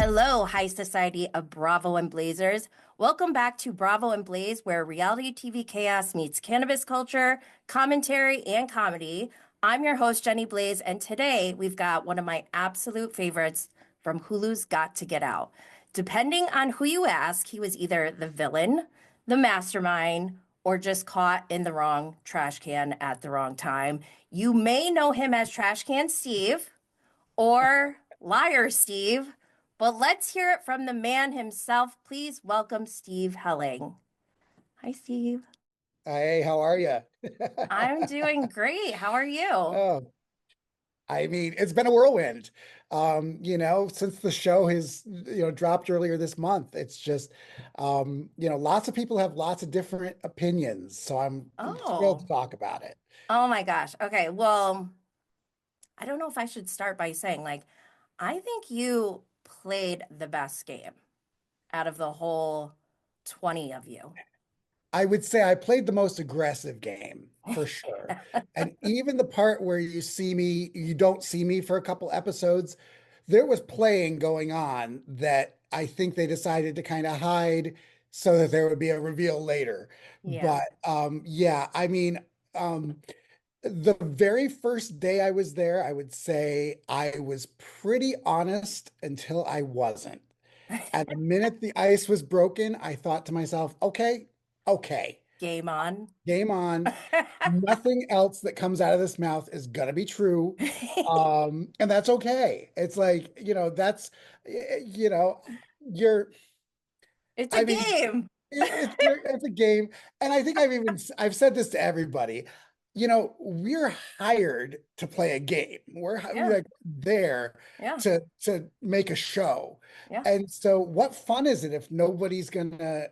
Hello, high society of Bravo and Blazers. Welcome back to Bravo and Blaze, where reality TV chaos meets cannabis culture, commentary, and comedy. I'm your host, Jenny Blaze, and today we've got one of my absolute favorites from Hulu's Got to Get Out. Depending on who you ask, he was either the villain, the mastermind, or just caught in the wrong trash can at the wrong time. You may know him as Trash Can Steve or Liar Steve. But let's hear it from the man himself. Please welcome Steve Helling. Hi, Steve. Hey, how are you? I'm doing great. How are you? Oh, I mean, it's been a whirlwind. Since the show has, dropped earlier this month. It's just, lots of people have lots of different opinions. So I'm thrilled to Oh, talk about it. oh my gosh. Okay, well, I don't know if I should start by saying, I think you played the best game out of the whole 20 of you. I would say I played the most aggressive game for sure. And even the part where you don't see me for a couple episodes, there was playing going on that I think they decided to kind of hide so that there would be a reveal later. Yeah. But yeah, I mean, um, the very first day I was there, I would say I was pretty honest until I wasn't. And the minute the ice was broken, I thought to myself, okay, Game on. game on. Nothing else that comes out of this mouth is gonna be true. And that's okay. It's like, that's, you know, you're, It's a I mean, game. it's a game. And I think I've said this to everybody. We're hired to play a game. We're Yeah, like there yeah, to make a show. yeah, And so what fun is it if nobody's gonna,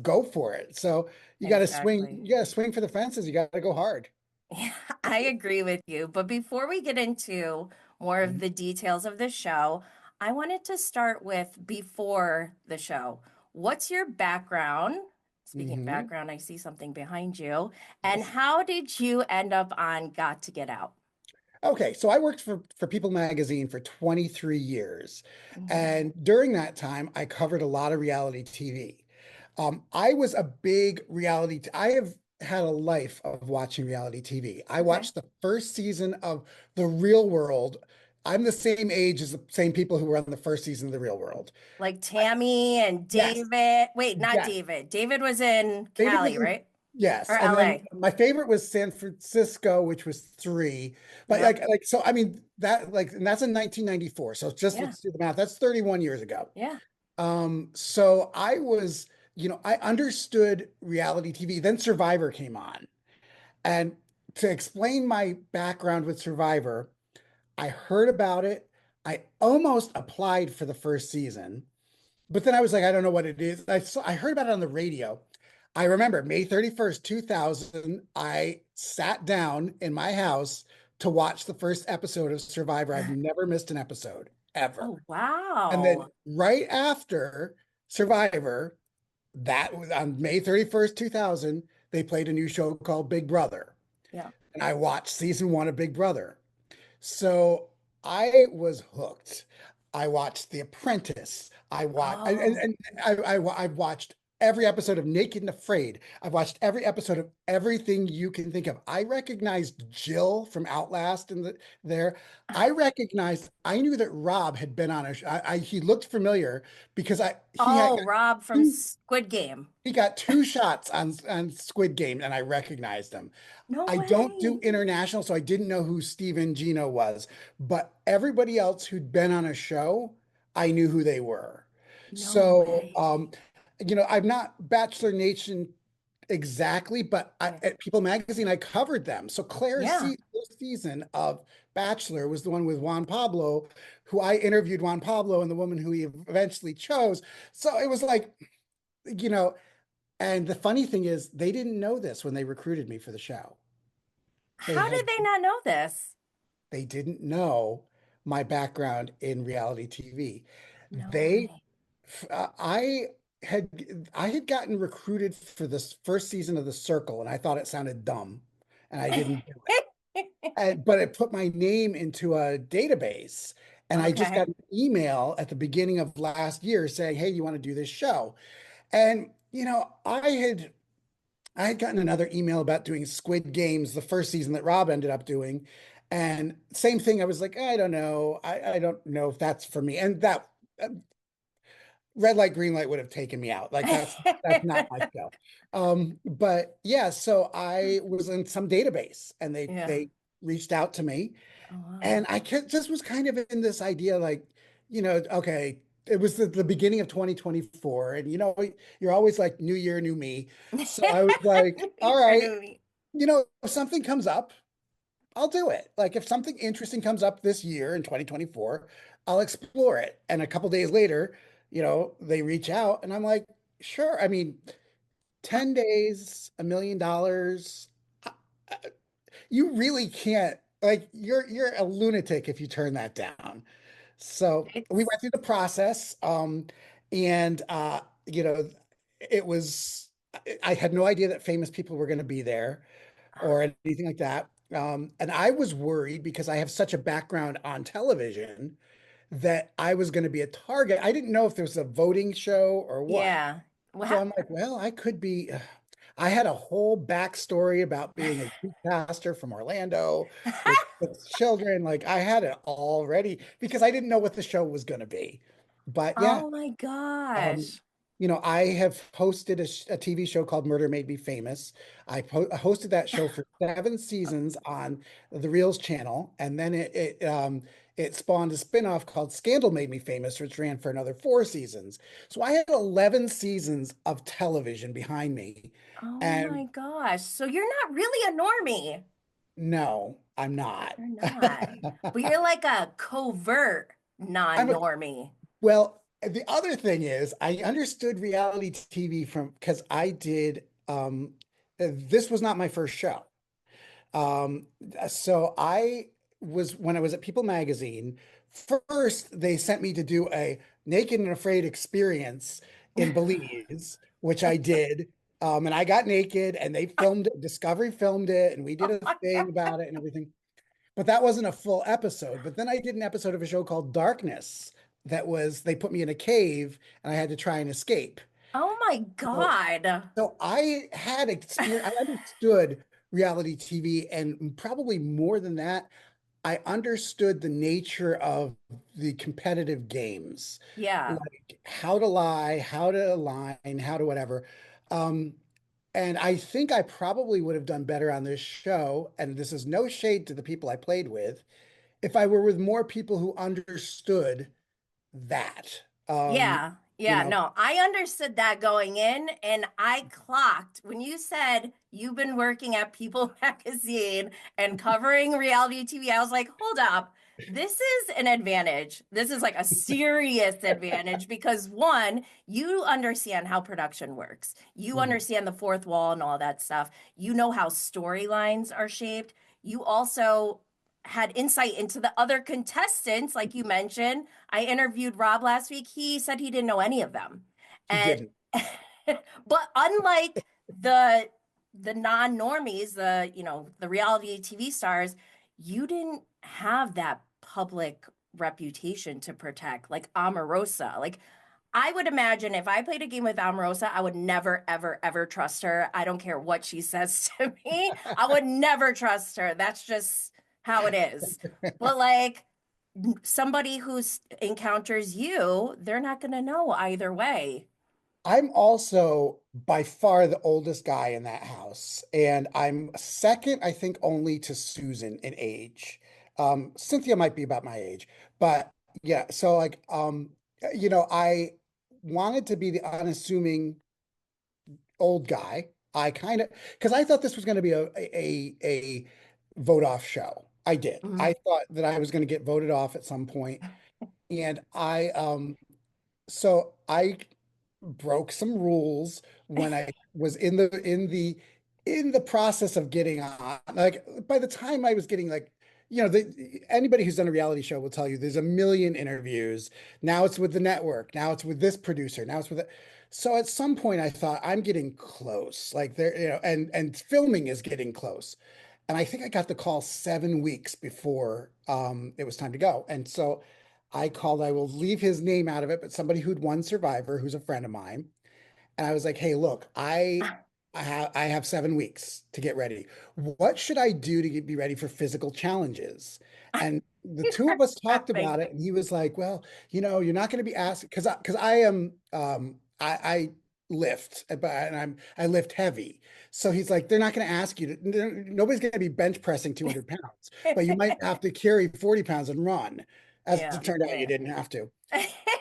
go for it? So exactly. you gotta swing for the fences, you gotta go hard. Yeah, I agree with you. But before we get into more of the details of the show, I wanted to start with before the show. What's your background? Speaking of Mm-hmm. background, I see something behind you. And Yes. how did you end up on Got to Get Out? Okay, so I worked for People Magazine for 23 years. Mhm. And during that time, I covered a lot of reality TV. I was a big I have had a life of watching reality TV. I Okay. watched the first season of The Real World. I'm the same age as the same people who were on the first season of The Real World. Like Tammy and Yes, David. Wait, not yes. David. David was in David Cali, was in, right? yes, Or and then LA. my favorite was San Francisco, which was three. But Yep. so I mean and that's in 1994. So just Yeah. let's do the math. That's 31 years ago. Yeah. So I understood reality TV. Then Survivor came on, and to explain my background with Survivor, I heard about it. I almost applied for the first season, but then I was like, I don't know what it is. I heard about it on the radio. I remember May 31st, 2000, I sat down in my house to watch the first episode of Survivor. I've never missed an episode ever. Oh, And then wow. right after Survivor, that was on May 31st, 2000, they played a new show called Big Brother. Yeah. And I watched season one of Big Brother. So I was hooked. I watched The Apprentice. I watched Oh, and I've watched every episode of Naked and Afraid. I've watched every episode of everything you can think of. I recognized Jill from Outlast in there. I knew that Rob had been on he looked familiar because he had oh, Rob from two, Squid Game. he got two shots on Squid Game and I recognized him. No I don't do way. international, so I didn't know who Steven Gino was, but everybody else who'd been on a show, I knew who they were. No So, way. I'm not Bachelor Nation exactly, but Yeah. at People Magazine, I covered them. So Yeah. first season of Bachelor was the one with Juan Pablo, who I interviewed Juan Pablo and the woman who he eventually chose. So it was like, you know, and the funny thing is, they didn't know this when they recruited me for the show. They How did had they not know this? they didn't know my background in reality TV. No They, way. I I had gotten recruited for this first season of The Circle, and I thought it sounded dumb, and I didn't do it. But it put my name into a database, And I just Okay. got an email at the beginning of last year saying, "Hey, you want to do this show?" And I had gotten another email about doing Squid Games, the first season that Rob ended up doing. And same thing, I was like, I don't know. I don't know if that's for me. And that uh, red light, green light would have taken me out. Like that's not my show. But yeah, so I was in some database and they Yeah. they reached out to me Oh, wow. and just was kind of in this idea like, okay, it was the beginning of 2024 and you're always like new year, new me. So I was like, all You're right, new me. if something comes up, I'll do it. Like if something interesting comes up this year in 2024, I'll explore it. And a couple days later, they reach out and I'm like, sure. I mean, 10 days, $1 million. uh, You really can't, like you're a lunatic if you turn that down. So we It's went through the process, and you know, it was I had no idea that famous people were going to be there or anything like that. And I was worried because I have such a background on television that I was going to be a target. I didn't know if there was a voting show or what. yeah. So Well, I'm like, well, I could be. I had a whole backstory about being a youth pastor from Orlando with children. Like I had it all ready because I didn't know what the show was going to be. But yeah, oh my um, gosh. I have hosted a TV show called Murder Made Me Famous. I hosted that show for 7 seasons on the Reels channel, and then it spawned a spinoff called Scandal Made Me Famous, which ran for another 4 seasons. So I had 11 seasons of television behind me, Oh and my gosh. So you're not really a normie. no, I'm not. You're not. But you're like a covert I'm a, non-normie. well, the other thing is I understood reality TV from because I did this was not my first show. Um, so when I was at People Magazine, first they sent me to do a Naked and Afraid experience in Belize, which I did. And I got naked and they filmed it, Discovery filmed it, and we did Oh a my thing God. about it and everything. But that wasn't a full episode. But then I did an episode of a show called Darkness they put me in a cave and I had to try and escape. Oh my So God. so I had experience, I understood reality TV, and probably more than that, I understood the nature of the competitive games, Yeah. like how to lie, how to align, how to whatever. Um, and I think I probably would have done better on this show, and this is no shade to the people I played with, if I were with more people who understood that. Yeah. You Yeah. know, No, I understood that going in, and I clocked when you said you've been working at People Magazine and covering reality TV. I was like, hold up. This is an advantage. This is like a serious advantage because one, you understand how production works. You Mhm. understand the fourth wall and all that stuff. You know how storylines are shaped. You also had insight into the other contestants, like you mentioned. I interviewed Rob last week. He said he didn't know any of them. He And didn't. but unlike the non-normies, the reality TV stars, you didn't have that public reputation to protect like Omarosa. Like I would imagine if I played a game with Omarosa, I would never, ever, ever trust her. I don't care what she says to me. I would never trust her. That's just how it is. But like somebody who encounters you, they're not going to know either way. I'm also by far the oldest guy in that house, and I'm second, I think, only to Susan in age. Cynthia might be about my age, but yeah, so like, I wanted to be the unassuming old guy. I kind of because I thought this was going to be a vote off show. I did. I Mhm. thought that I was going to get voted off at some point, and I broke some rules when I was in the process of getting on. Like by the time I was getting like, anybody who's done a reality show will tell you there's a million interviews. Now it's with the network. Now it's with this producer. Now it's with so at some point I thought I'm getting close. Like there, and filming is getting close. And I think I got the call 7 weeks before it was time to go. And so I called, I will leave his name out of it, but somebody who'd won Survivor, who's a friend of mine. And I was like, hey, look, I have 7 weeks to get ready. What should I do to be ready for physical challenges? And the two of us talked Laughing. about it, and he was like, well, you're not going to be asked because I am I lift, but I lift heavy. So he's like, they're not going to ask you nobody's going to be bench pressing 200 pounds, but you might have to carry 40 pounds and run. As Yeah, it turned out, you yeah. didn't have to.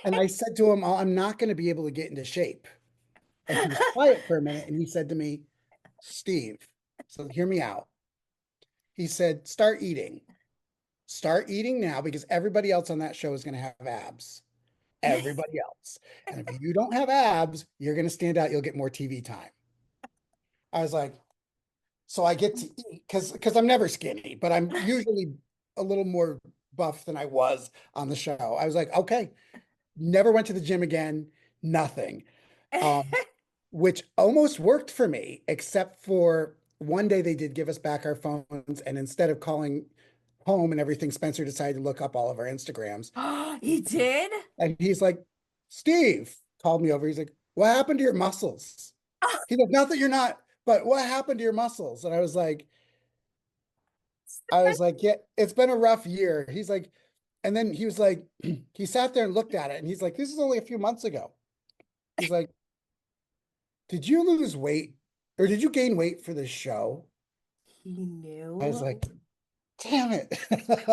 And I said to him, I'm not going to be able to get into shape. And he was quiet for a minute and he said to me, Steve, so hear me out. He said, start eating. Start eating now because everybody else on that show is going to have abs. Everybody else. And if you don't have abs, you're going to stand out. You'll get more TV time. I was like, so I get to eat because I'm never skinny, but I'm usually a little more buff than I was on the show. I was like, okay, never went to the gym again, nothing. Um, which almost worked for me, except for one day they did give us back our phones, and instead of calling home and everything, Spencer decided to look up all of our Instagrams. You did? And he's like, Steve called me over. He's like, what happened to your muscles? He's like, not that you're not, but what happened to your muscles? And I was like, yeah, it's been a rough year. He's like, and then he was like, he sat there and looked at it, and he's like, this is only a few months ago. He's like, did you lose weight or did you gain weight for this show? He I was knew. like, damn it.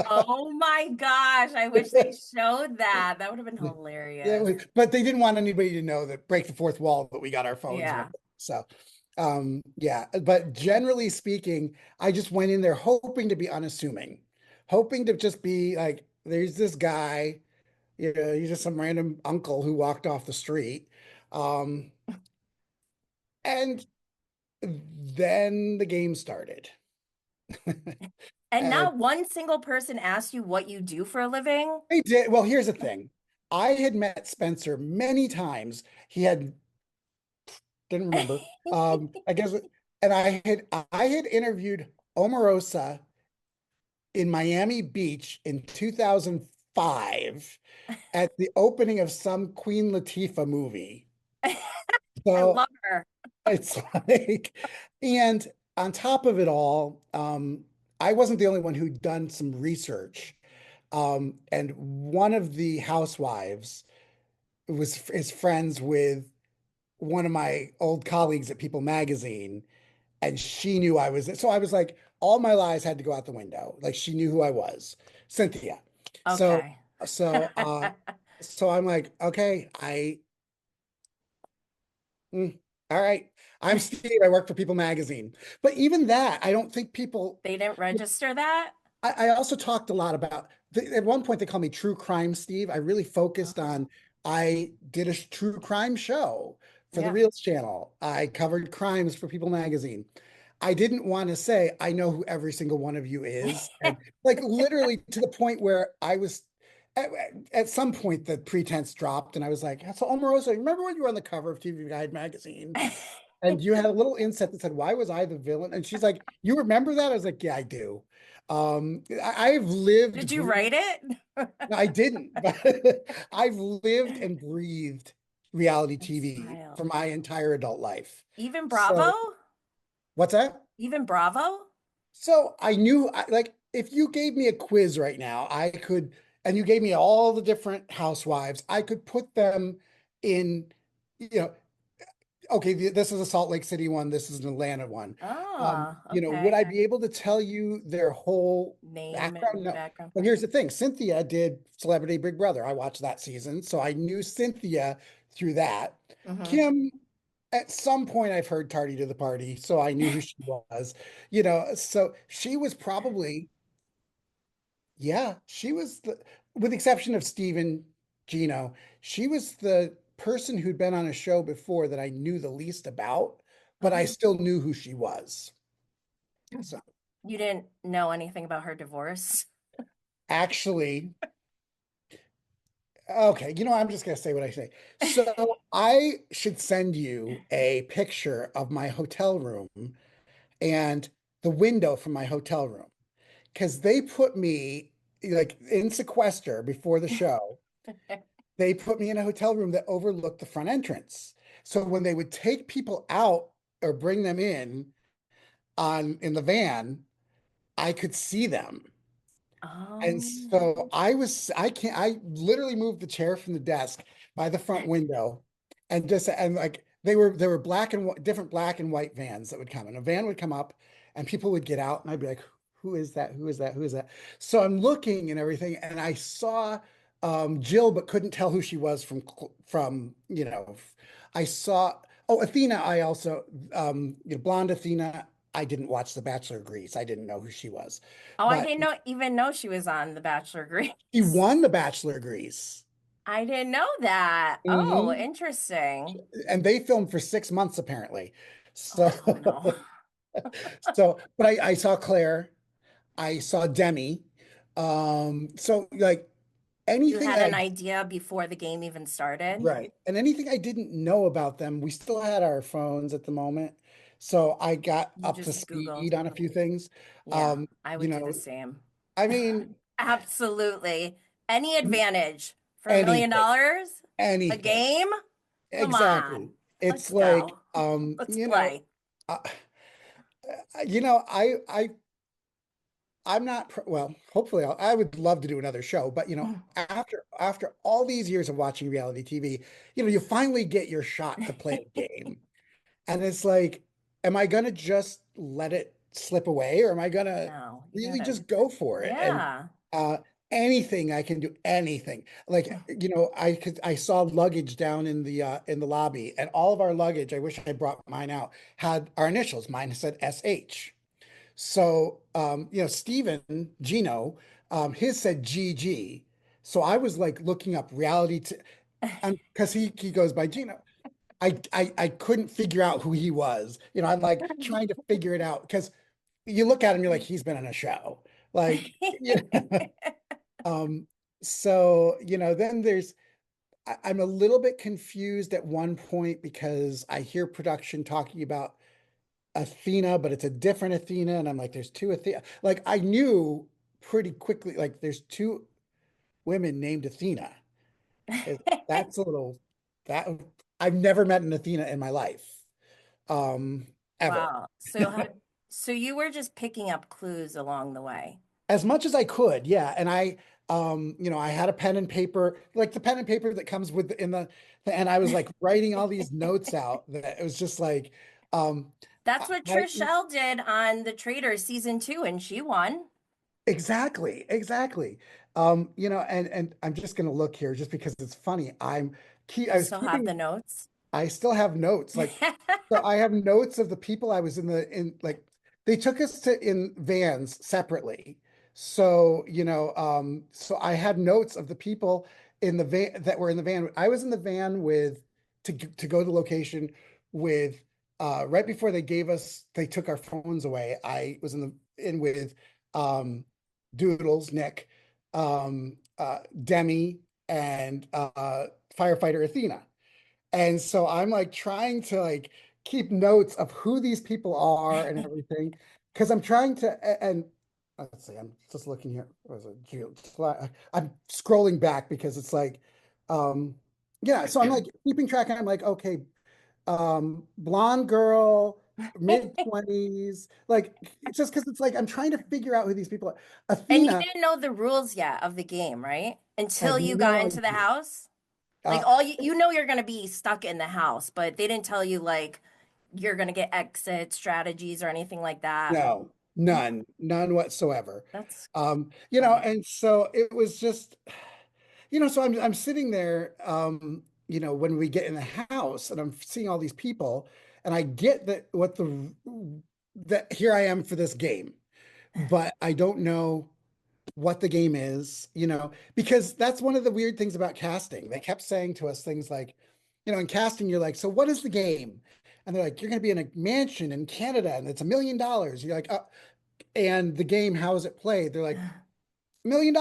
Oh my gosh, I wish they showed that. That would have been Yeah, hilarious. but they didn't want anybody to know that break the fourth wall that we got our phones Yeah. with. So, yeah, but generally speaking, I just went in there hoping to be unassuming, hoping to just be like, there's this guy, he's just some random uncle who walked off the street. Um, and then the game started. And And not one single person asked you what you do for a living? I did. Well, here's the thing. I had met Spencer many times. He had didn't remember. I guess, and I had interviewed Omarosa in Miami Beach in 2005 at the opening of some Queen Latifah movie. I So love her. it's like, and on top of it all, I wasn't the only one who'd done some research. And one of the housewives is friends with one of my old colleagues at People Magazine, and she knew I was. So I was like, all my lies had to go out the window. Like she knew who I was, Cynthia. So Okay. so uh, so I'm like, okay, all right. I'm Steve. I work for People Magazine. But even that, I don't think people. They didn't register that? I also talked a lot about. At one point, they called me True Crime Steve. I really focused Oh, on. I did a true crime show for the yeah. Reels channel. I covered crimes for People Magazine. I didn't want to say I know who every single one of you is, and like literally to the point where I was. At some point, the pretense dropped, and I was like, "So, Omarosa, remember when you were on the cover of TV Guide magazine, and you had a little inset that said, 'Why was I the villain?'" And she's like, "You remember that?" I was like, "Yeah, I do." I've Did lived, you breathed. write it? I didn't, but I've lived and breathed reality It's TV for wild. my entire adult life. Even So, Bravo? what's that? Even Bravo? So I knew, like, if you gave me a quiz right now, I could, and you gave me all the different housewives, I could put them in, you know, okay, this is a Salt Lake City one, this is an Atlanta one. Oh, Would okay. I be able to tell you their whole Name background? and No. background. But here's the thing, Cynthia did Celebrity Big Brother. I watched that season, so I knew Cynthia through that. Mm-hmm. Kim, at some point, I've heard Tardy to the Party, so I knew who she was. So she was probably, yeah, she was with the exception of Steven Gino, she was the person who'd been on a show before that I knew the least about, but I Oh. still knew who she was. So You didn't know anything about her divorce? actually, okay, I'm just gonna say what I say. So I should send you a picture of my hotel room and the window from my hotel room because they put me. like in sequester before the show, they put me in a hotel room that overlooked the front entrance. So when they would take people out or bring them in the van, I could see them. And Oh, so I literally moved the chair from the desk by the front window and like there were different black and white vans that would come, and a van would come up and people would get out and I'd be like, who is that? Who is that? Who is that? So I'm looking and everything, and I saw Jill, but couldn't tell who she was from, I saw, oh, Athena, I also, blonde Athena. I didn't watch The Bachelor of Greece. I didn't know who she was, I but didn't even know she was on The Bachelor he Grease. won the Bachelor of Greece. I didn't know that. Oh, Hmm. interesting. And they filmed for 6 months apparently. So, Oh no. but I saw Claire, I saw Demi. So like You anything had that an idea before the game even started? right. And anything I didn't know about them, we still had our phones at the moment. So I got You up to just Googled. speed on a few things. Yeah, Um, I you would do the know, same. I mean, Absolutely. Any advantage for anything, $1 million? A anything. game? Come Exactly. on. It's Let's like, go. Let's play. uh, you know, I'm not well, hopefully I would love to do another show, but after all these years of watching reality TV, you finally get your shot to play a game. And it's like, am I gonna just let it slip away, or am I gonna No, you really gotta, just go for it? And yeah. uh anything I can do, anything. Like, I saw luggage down in the lobby, and all of our luggage, I wish I brought mine out, had our initials. Mine said SH. So, Steven Gino, his said GG. So I was like looking up reality and because he goes by Gino. I couldn't figure out who he was. I'm like trying to figure it out because you look at him, you're like, he's been on a show. Like, um, so, then I'm a little bit confused at one point because I hear production talking about Athena, but it's a different Athena. And I'm like, there's two Athena. Like I knew pretty quickly, like there's two women named Athena. That's a little that I've never met an Athena in my life. Um, Ever. Wow. So you were just picking up clues along the way. As much as I could, yeah. And I had a pen and paper, like the pen and paper that comes and I was like writing all these notes out that it was just like, um, That's what Trishelle did on The Traitors season 2, and she won. exactly, exactly. And I'm just gonna look here just because it's funny. I You was still have keeping the notes? I still have notes. Like, so I have notes of the people I was in like they took us to in vans separately. So, so I had notes of the people in the van that were in the van. I was in the van to go to the location with right before they took our phones away. I was in with um Doodles, Nick, Demi, and firefighter Athena. And so I'm like trying to like keep notes of who these people are and everything, because I'm trying to and let's see, I'm just looking here. What was it? I'm scrolling back because it's like, um, yeah. So I'm like keeping track, and I'm like, okay, blonde girl, mid-20s, like just because it's like I'm trying to figure out who these people are. And you Athena, didn't know the rules yet of the game, right? I Until have you no got into the idea. house. Like Uh, all you know you're gonna be stuck in the house, but they didn't tell you like you're gonna get exit strategies or anything like that. No, Mm, none whatsoever. that's funny. And so it was just, so I'm sitting there, when we get in the house and I'm seeing all these people, and I get that here I am for this game, but I don't know what the game is, because that's one of the weird things about casting. They kept saying to us things like, in casting, you're like, so what is the game? And they're like, you're going to be in a mansion in Canada and it's $1 million. You're like, and the game, how is it played? They're like, $1 million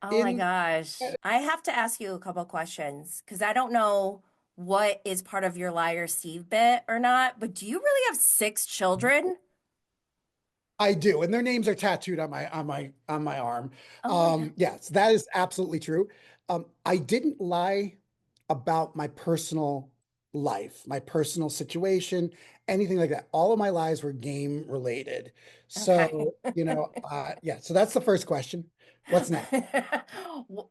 Oh my in. gosh. I have to ask you a couple questions because I don't know what is part of your liar Steve bit or not, but do you really have 6 children? I do, and their names are tattooed on my arm. Oh my God. Yes, that is absolutely true. I didn't lie about my personal life, my personal situation, anything like that. All of my lies were game related. Okay. So, yeah. So that's the first question. What's next?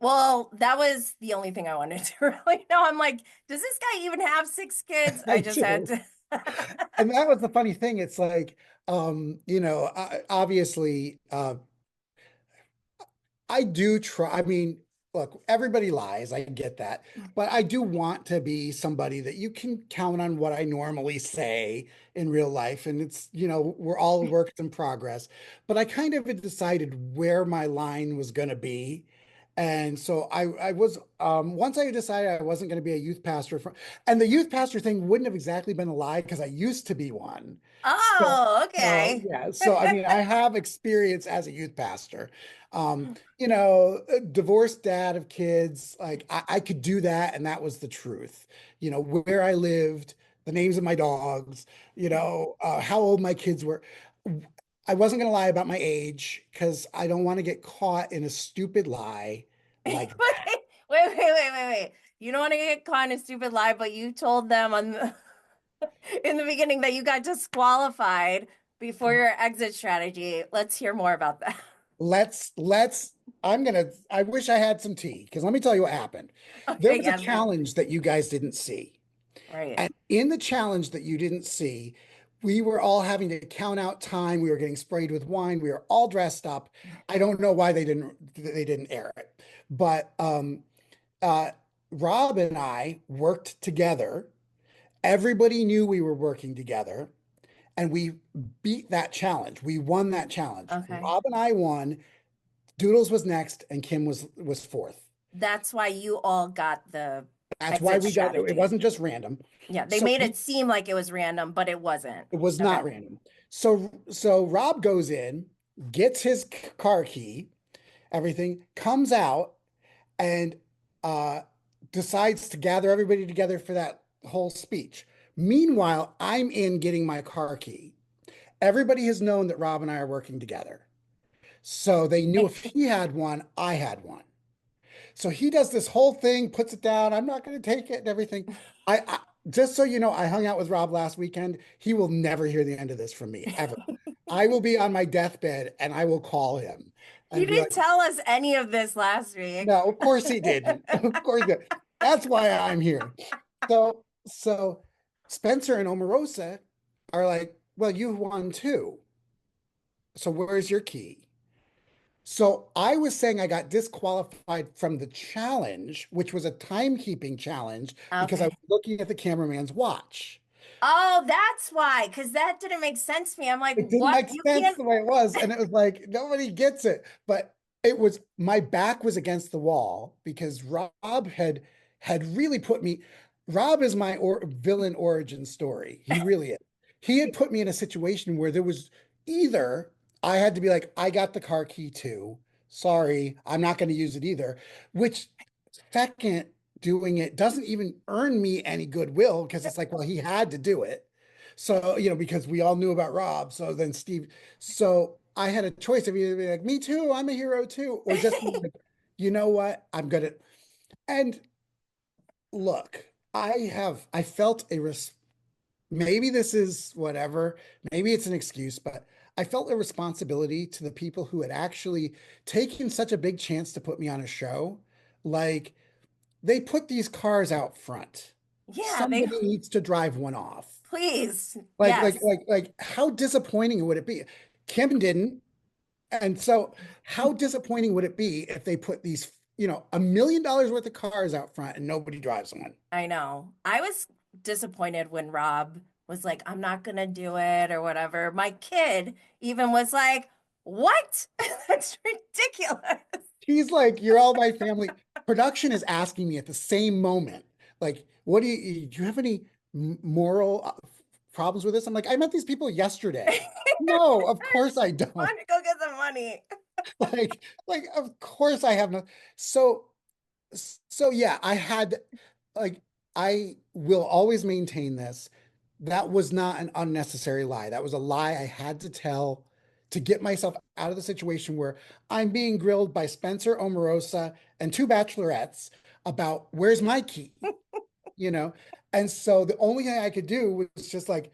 Well, that was the only thing I wanted to really know. I'm like, does this guy even have six kids? I I just had do. to. And that was the funny thing. It's like, obviously, I do try. I mean, look, everybody lies. I get that. But I do want to be somebody that you can count on what I normally say in real life. And we're all works in progress. But I kind of had decided where my line was going to be. And so I was, once I decided I wasn't going to be a youth pastor, and the youth pastor thing wouldn't have exactly been a lie because I used to be one. So, Oh, okay. yeah. So, I mean, I have experience as a youth pastor. A divorced dad of kids, like I could do that, and that was the truth. Where I lived, the names of my dogs, how old my kids were. I wasn't going to lie about my age because I don't want to get caught in a stupid lie Wait, like that. wait. You don't want to get caught in a stupid lie, but you told them in the beginning that you got disqualified before your exit strategy. Let's hear more about that. Let's I wish I had some tea because let me tell you what happened. There Okay, was a yeah, challenge that you guys didn't see. right. And in the challenge that you didn't see, we were all having to count out time. We were getting sprayed with wine. We were all dressed up. I don't know why they didn't air it. But uh Rob and I worked together. Everybody knew we were working together, and we beat that challenge. We won that challenge. Okay. Rob and I won. Doodles was next, and Kim was fourth. That's why you all got the That's why exit we got it. It strategy. wasn't just random. Yeah, they So made it seem like it was random, but it wasn't. it was Okay. not random. So Rob goes in, gets his car key, everything, comes out, and uh, decides to gather everybody together for that whole speech. Meanwhile, I'm in getting my car key. Everybody has known that Rob and I are working together. So they knew if he had one, I had one. So he does this whole thing, puts it down. I'm not going to take it and everything. I just so you know, I hung out with Rob last weekend. He will never hear the end of this from me ever. I will be on my deathbed and I will call him You and be didn't like, tell us any of this last week. "No, of course he didn't. Of course, he didn't. That's why I'm here." So Spencer and Omarosa are like, "Well, you won too. So where's your key?" So I was saying I got disqualified from the challenge, which was a timekeeping challenge, because I was Okay. looking at the cameraman's watch. Oh, that's why, because that didn't make sense to me. I'm like, It didn't what? make You sense can't. the way it was, and it was like nobody gets it. But it was my back was against the wall because Rob had really put me. Rob is my villain origin story. He really is. He had put me in a situation where there was either I had to be like, I got the car key too. Sorry, I'm not going to use it either. Which second doing it doesn't even earn me any goodwill because it's like, well, he had to do it. So, because we all knew about Rob. So then so I had a choice of either being like, me too, I'm a hero too, or just being like, you know what, I'm good at. And look, I felt maybe this is whatever, maybe it's an excuse, but I felt a responsibility to the people who had actually taken such a big chance to put me on a show. Like, they put these cars out front. Yeah, they Somebody needs to drive one off. please. Like, like, Yes. like, like, how disappointing would it be? Kim didn't. And so, how disappointing would it be if they put these, $1 million worth of cars out front and nobody drives one? I know. I was disappointed when Rob was like, I'm not gonna do it or whatever. My kid even was like, what? That's ridiculous. He's like, you're all my family. Production is asking me at the same moment, like, do you have any moral problems with this? I'm like, I met these people yesterday. No, of course I don't. Want to go get some money. Of course I have no. So, so yeah, like, I will always maintain this. That was not an unnecessary lie. That was a lie I had to tell to get myself out of the situation where I'm being grilled by Spencer Omarosa and two bachelorettes about where's my key, you know? And so the only thing I could do was just like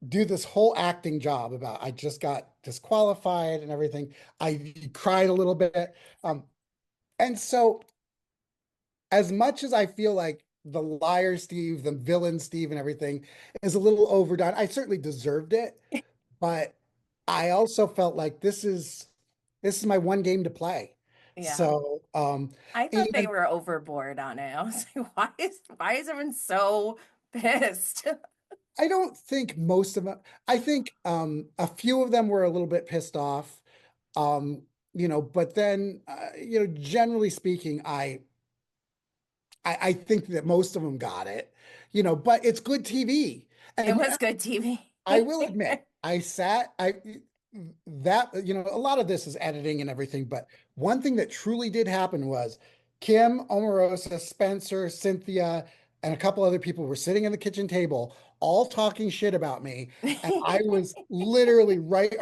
do this whole acting job about I just got disqualified and everything. I cried a little bit. And so as much as I feel like the liar Steve, the villain Steve, and everything is a little overdone, I certainly deserved it, but I also felt like this is my one game to play. Yeah. So, I thought they and were overboard on it. I was like, why is everyone so pissed? I don't think most of them, I think a few of them were a little bit pissed off. Um, but then generally speaking, I think that most of them got it, but it's good TV. It And was good TV. I will admit, I that a lot of this is editing and everything, but one thing that truly did happen was Kim, Omarosa, Spencer, Cynthia, and a couple other people were sitting at the kitchen table, all talking shit about me, and I was literally right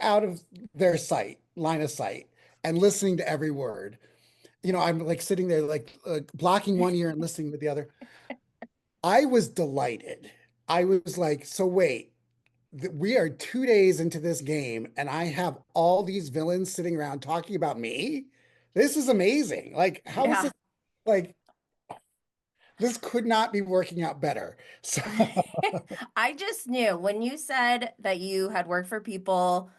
out of their sight, line of sight, and listening to every word. I'm like sitting there like blocking one ear and listening with the other. I was delighted. I was like, so wait, we are 2 days into this game and I have all these villains sitting around talking about me. This is amazing. Like, how is Yeah. it like this could not be working out better? So I just knew when you said that you had worked for people,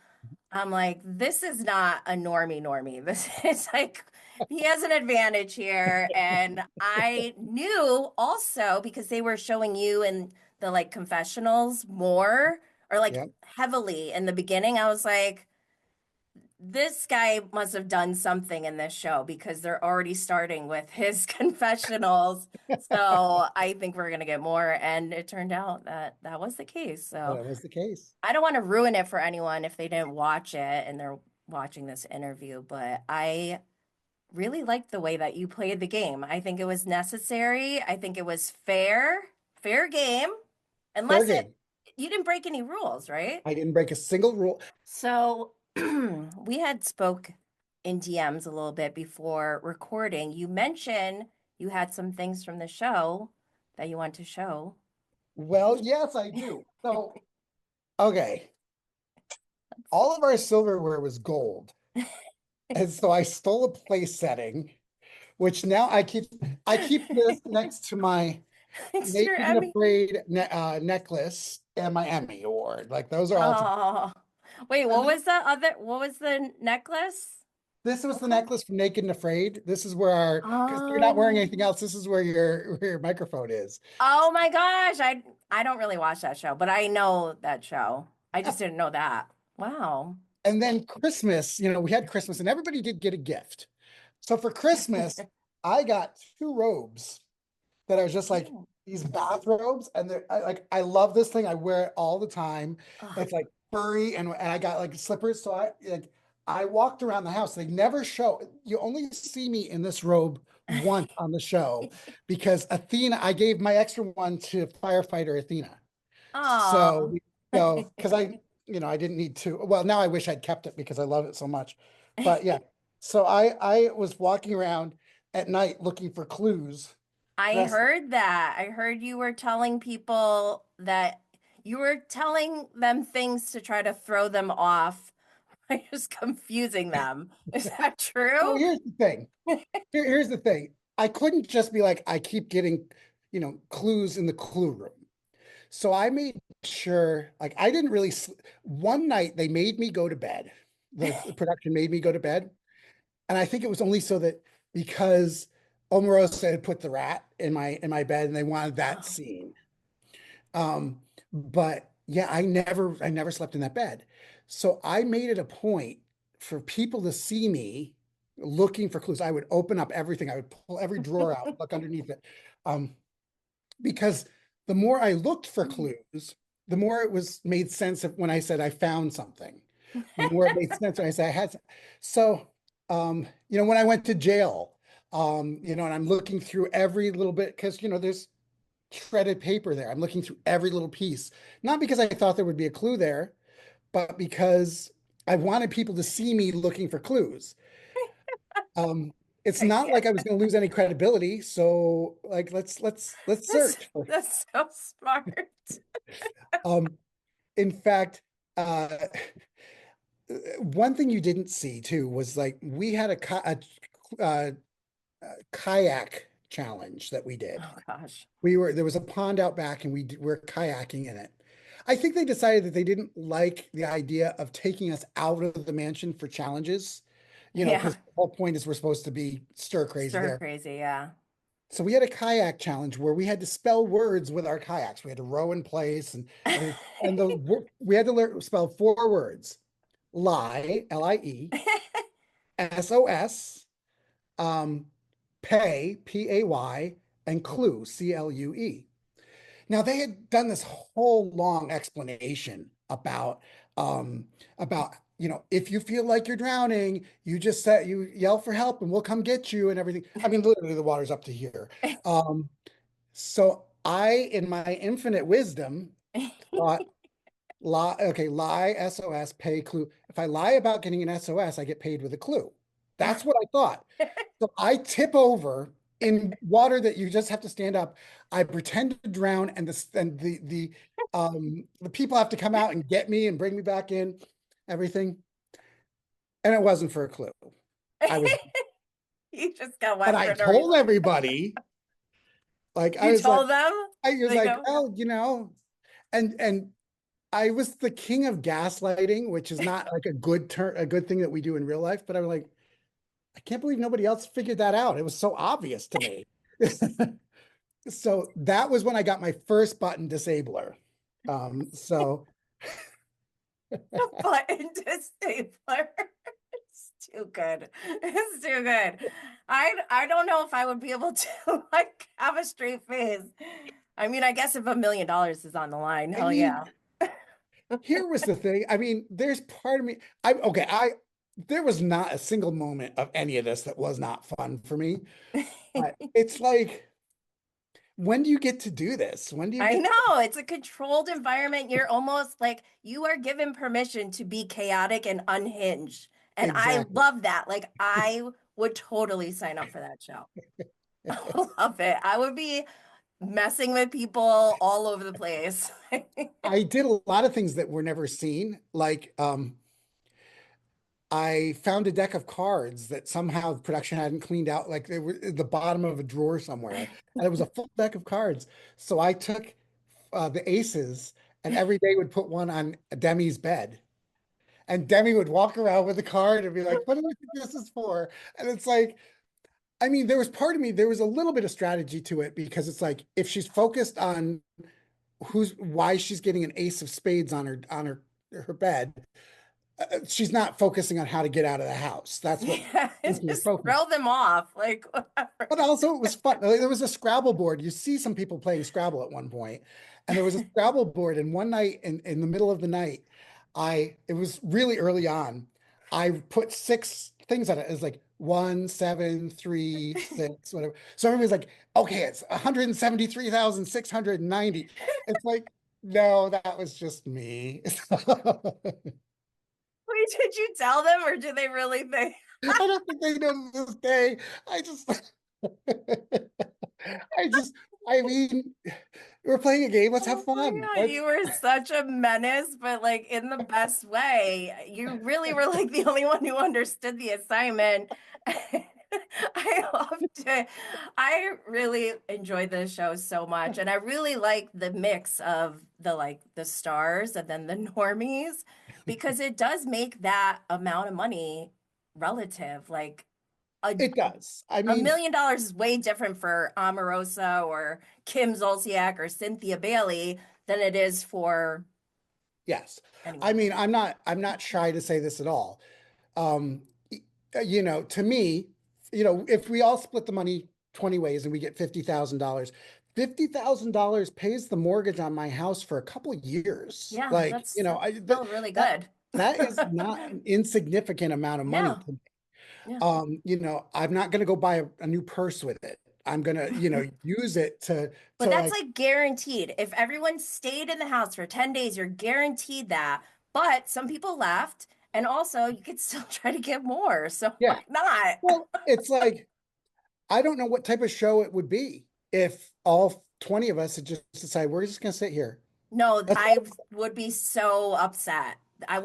I'm like, this is not a normie. This is like, he has an advantage here. And I knew also because they were showing you in the like confessionals more or like yeah, heavily in the beginning. I was like, this guy must have done something in this show because they're already starting with his confessionals. So I think we're going to get more. And it turned out that that was the case. So that was the case. I don't want to ruin it for anyone if they didn't watch it and they're watching this interview, but I really liked the way that you played the game. I think it was necessary. I think it was fair game, Fair unless game. you didn't break any rules, right? I didn't break a single rule. So we had spoke in DMs a little bit before recording. You mentioned you had some things from the show that you want to show. Well, yes, I do. So, okay, all of our silverware was gold. And so I stole a place setting, which now I keep this next to my It's your Naked and Emmy. Afraid necklace and my Emmy award. Like those are all together. Oh, wait, And what was the necklace? this was What the color? necklace from Naked and Afraid. This is because you're not wearing Oh, anything else. This is where your microphone is. oh my gosh. I don't really watch that show, but I know that show. I Yeah. just didn't know that. Wow. And then Christmas, we had Christmas and everybody did get a gift. So for Christmas, I got two robes that are just like Oh. these bathrobes, and I love this thing. I wear it all the time. Oh. It's like furry, and I got like slippers. So I walked around the house. They never show. You only see me in this robe once on the show because Athena. I gave my extra one to firefighter Athena. So Oh. because I didn't need to. Well, now I wish I'd kept it because I love it so much. But yeah, so I was walking around at night looking for clues I dressed. heard that. I heard you were telling people that you were telling them things to try to throw them off by just confusing them. Is that So true? here's the thing. Here's the thing. I couldn't just be like, I keep getting, clues in the clue room. So I made sure, like, I didn't really. One night they made me go to bed. The production made me go to bed, and I think it was only so that because Omarosa had put the rat in my bed, and they wanted that Oh. scene. But yeah, I never slept in that bed. So I made it a point for people to see me looking for clues. I would open up everything. I would pull every drawer out, look underneath it. Um, because the more I looked for clues, the more it was made sense of when I said I found something. The more it made sense when I said I had. So, when I went to jail, and I'm looking through every little bit because there's shredded paper there. I'm looking through every little piece, not because I thought there would be a clue there, but because I wanted people to see me looking for clues. Um, it's I not can't. like I was going to lose any credibility, so like let's That's search for. that's so smart. Um, in fact, uh, one thing you didn't see too was like we had a kayak challenge that we did. Oh gosh. There was a pond out back and were kayaking in it. I think they decided that they didn't like the idea of taking us out of the mansion for challenges, because Yeah. the whole point is we're supposed to be stir crazy Stir there. crazy, yeah. So we had a kayak challenge where we had to spell words with our kayaks. We had to row in place and everything. And we had to spell four words: lie, Lie, SOS, um, pay, PAY, and clue, CLUE. Now they had done this whole long explanation um if you feel like you're drowning, you just say you yell for help and we'll come get you and everything. I mean, literally the water's up to here. Um, so I, in my infinite wisdom, thought lie, SOS, pay, clue. If I lie about getting an SOS, I get paid with a clue. That's what I thought. So I tip over in water that you just have to stand up. I pretend to drown, and the people have to come out and get me and bring me back in, everything. And it wasn't for a clue. I was, You just got but wet I for no told reason. everybody, like You told them? I was They like, go, oh, and I was the king of gaslighting, which is not like a good thing that we do in real life. But I was like, I can't believe nobody else figured that out. It was so obvious to me. So that was when I got my first button disabler. So button stapler. It's too good. It's too good. I don't know if I would be able to like have a straight face. I mean, I guess if $1 million is on the line, I hell mean, yeah. here was the thing. I mean, there's part of me. I there was not a single moment of any of this that was not fun for me. But it's like, when do you get to do this? When do you I get know it's a controlled environment. You're almost like you are given permission to be chaotic and unhinged. And I exactly? love that. Like I would totally sign up for that show. I love it. I would be messing with people all over the place. I did a lot of things that were never seen. Like, I found a deck of cards that somehow the production hadn't cleaned out, like they were at the bottom of a drawer somewhere, and it was a full deck of cards. So I took the aces and every day would put one on Demi's bed. And Demi would walk around with the card and be like, what do you think this is for? And it's like, I mean, there was part of me, there was a little bit of strategy to it because it's like, if she's focused on why she's getting an ace of spades on her bed, she's not focusing on how to get out of the house. That's what Yeah, she was just focused. throw them off. Like whatever. But also it was fun. There was a Scrabble board. You see some people playing Scrabble at one point, and there was a Scrabble board. And one night in the middle of the night, it was really early on. I put six things on it. It was like 1, 7, 3, 6, whatever. So everybody's like, okay, it's 173,690. It's like, no, that was just me. Wait, did you tell them or do they really think? I don't think they know to this day. I just, I just, I mean, we're playing a game. Let's have Oh my fun. God, you were such a menace, but like in the best way. You really were like the only one who understood the assignment. I loved it. I really enjoyed this show so much. And I really like the mix of the stars and then the normies because it does make that amount of money relative. Like a It does. I a mean, million dollars is way different for Omarosa or Kim Zolciak or Cynthia Bailey than it is for yes. I anyone. mean, I'm not shy to say this at all. Um, to me, if we all split the money 20 ways and we get $50,000 pays the mortgage on my house for a couple of years. Yeah, Like, that's still really that good. that is not an insignificant amount of money No, to me. yeah. I'm not going to go buy a new purse with it. I'm going to, use it But to that's like, like guaranteed. If everyone stayed in the house for 10 days, you're guaranteed that. But some people left, and also you could still try to get more. So why Yeah. not? Well, it's like, I don't know what type of show it would be if all 20 of us had just decided we're just going to sit here. No, That's I would be so upset. It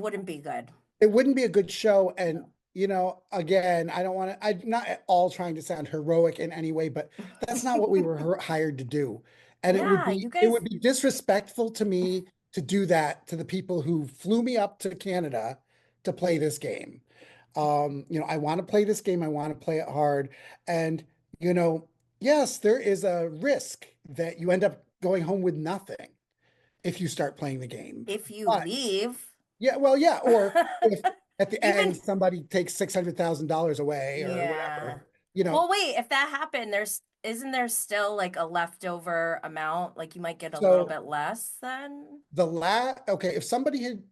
wouldn't be good. it wouldn't be a good show. And, No. again, I don't want to, I'm not at all trying to sound heroic in any way, but that's not what we were hired to do. And Yeah, you it guys, would be disrespectful to me to do that to the people who flew me up to Canada to play this game. I want to play this game. I want to play it hard. And, you know, yes, there is a risk that you end up going home with nothing if you start playing the game. if you But leave, yeah, well, yeah, or if at the end even somebody takes $600,000 away or yeah. whatever, Well, wait, if that happened, isn't there still like a leftover amount? Like you might get a little so bit less then? okay, if somebody had,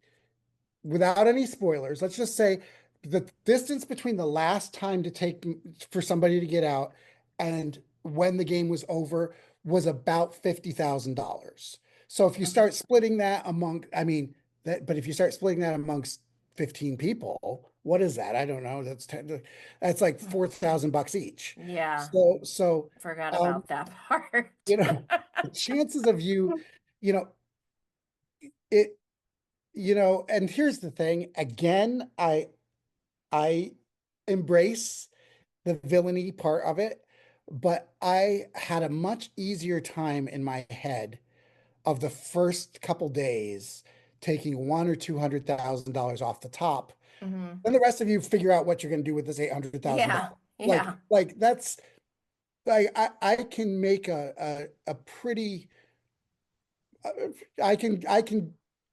without any spoilers, let's just say the distance between the last time to take for somebody to get out and when the game was over was about $50,000. So if you Mhm. start splitting that among, I mean, but if you start splitting that amongst 15 people, what is that? I don't know. That's like 4,000 bucks each. Yeah, So, forgot um, about that part. you know, the chances of you, you know, it, and here's the thing, again, I embrace the villainy part of it, but I had a much easier time in my head of the first couple days taking one or $200,000 off the top. Hmm. Then the rest of you figure out what you're going to do with this $800,000. Yeah, yeah, Like that's like I can make a pretty uh, I can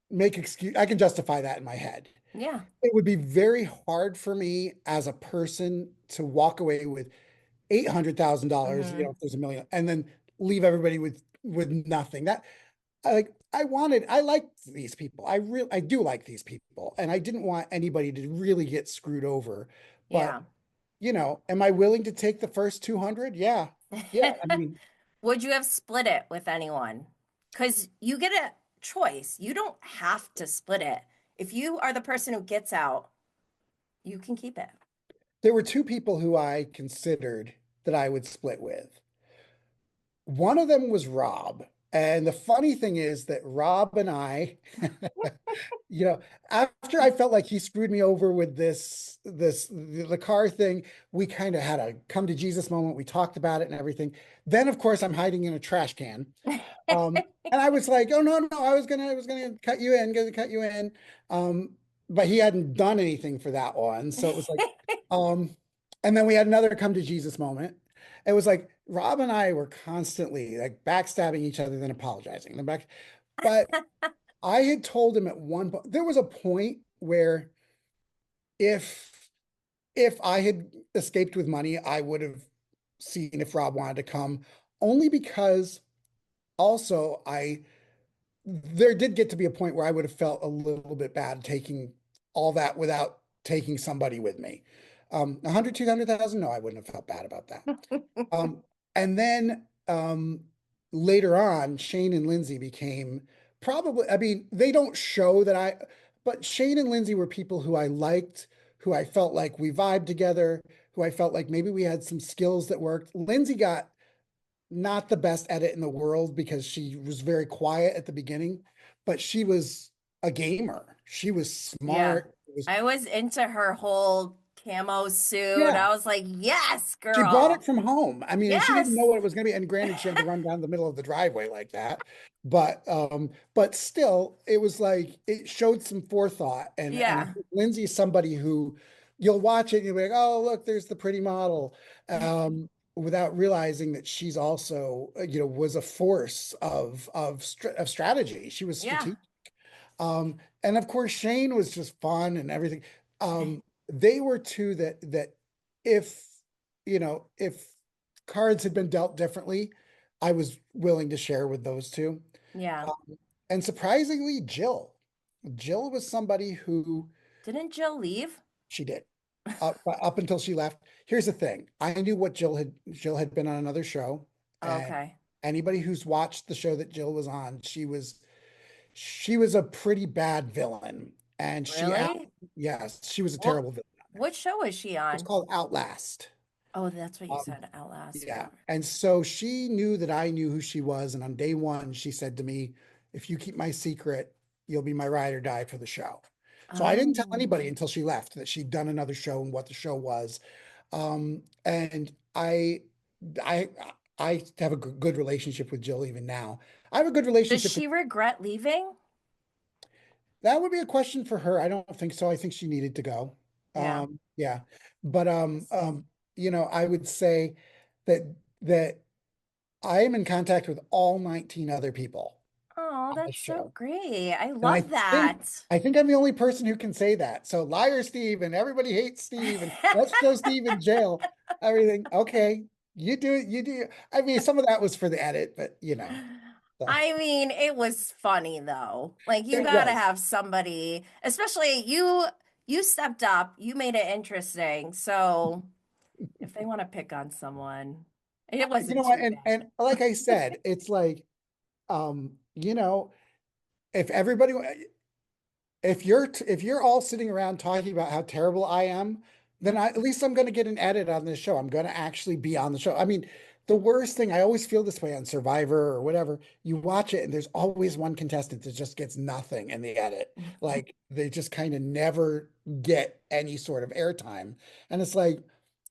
make excuse I can justify that in my head. yeah. It would be very hard for me as a person to walk away with $800,000, Hmm. if there's a million, and then leave everybody with nothing. I liked these people. I do like these people, and I didn't want anybody to really get screwed over. But Yeah. am I willing to take the first 200? Yeah. Yeah. I mean, Would you have split it with anyone? Because you get a choice. You don't have to split it. If you are the person who gets out, you can keep it. there were two people who I considered that I would split with. One of them was Rob. And the funny thing is that Rob and I, you know, after I felt like he screwed me over with the car thing, we kind of had a come to Jesus moment. We talked about it and everything. Then, of course, I'm hiding in a trash can. And I was like, oh no, I was gonna cut you in, gonna cut you in. Um, but he hadn't done anything for that one. So it was like, um, and then we had another come to Jesus moment. It was like Rob and I were constantly like backstabbing each other, then apologizing. But I had told him at one point, there was a point where if if I had escaped with money, I would have seen if Rob wanted to come, only because also I there did get to be a point where I would have felt a little bit bad taking all that without taking somebody with me. 100, 200,000, no, I wouldn't have felt bad about that. Um, and then later on, Shane and Lindsay became probably, I mean, they don't show that but Shane and Lindsay were people who I liked, who I felt like we vibed together, who I felt like maybe we had some skills that worked. Lindsay got not the best edit in the world because she was very quiet at the beginning, but she was a gamer. She was Yeah. smart. It was, I was into her whole camo suit. yeah, I was like, yes, she bought it girl. from home. I mean, and she didn't know Yes. what it was going to be. And granted, she had to run down the middle of the driveway like that. But still, it was like it showed some forethought. And I Yeah. think Lindsay's somebody who you'll watch it and you'll be like, oh, look, there's the pretty model. Without realizing that she's also, was a force of strategy. She was Yeah. strategic. And of course, Shane was just fun and everything. They were two that if if cards had been dealt differently, I was willing to share with those two. Yeah. And surprisingly, Jill was somebody who Didn't Jill leave? she did up until she left. Here's the thing: I knew what Jill had been on another show, and Okay. anybody who's watched the show that Jill was on, She was a pretty bad villain, and Really? yes, she was a What terrible villain on there. what show is she It's on? called Outlast. Oh, that's what you Um, said, Outlast. yeah. Yeah. And so she knew that I knew who she was. And on day one, she said to me, if you keep my secret, you'll be my ride or die for the show. So I didn't tell anybody Oh. until she left that she'd done another show and what the show was. And I, I have a good relationship with Jill even now. I have a good Does relationship with, she regret leaving? that would be a question for her. I don't think so. I think she needed to go. Yeah. Yeah. But, I would say that, that I am in contact with all 19 other people Oh, on the that's so show. great. I And love think that. I think I'm the only person who can say that. So liar Steve and everybody hates Steve and let's throw Steve in jail. Everything. Okay. You do it, you do. I mean, some of that was for the edit, but so I mean, it was funny though. Like you it gotta was. have somebody, especially you stepped up, you made it interesting. So if they want to pick on someone, it You wasn't know what? too And bad. like I said, it's like you know, if everybody if you're all sitting around talking about how terrible I am, then at least I'm going to get an edit on this show. I'm going to actually be on the show. I mean, the worst thing, I always feel this way on Survivor or whatever. You watch it and there's always one contestant that just gets nothing in the edit. Like they just kind of never get any sort of airtime. And it's like,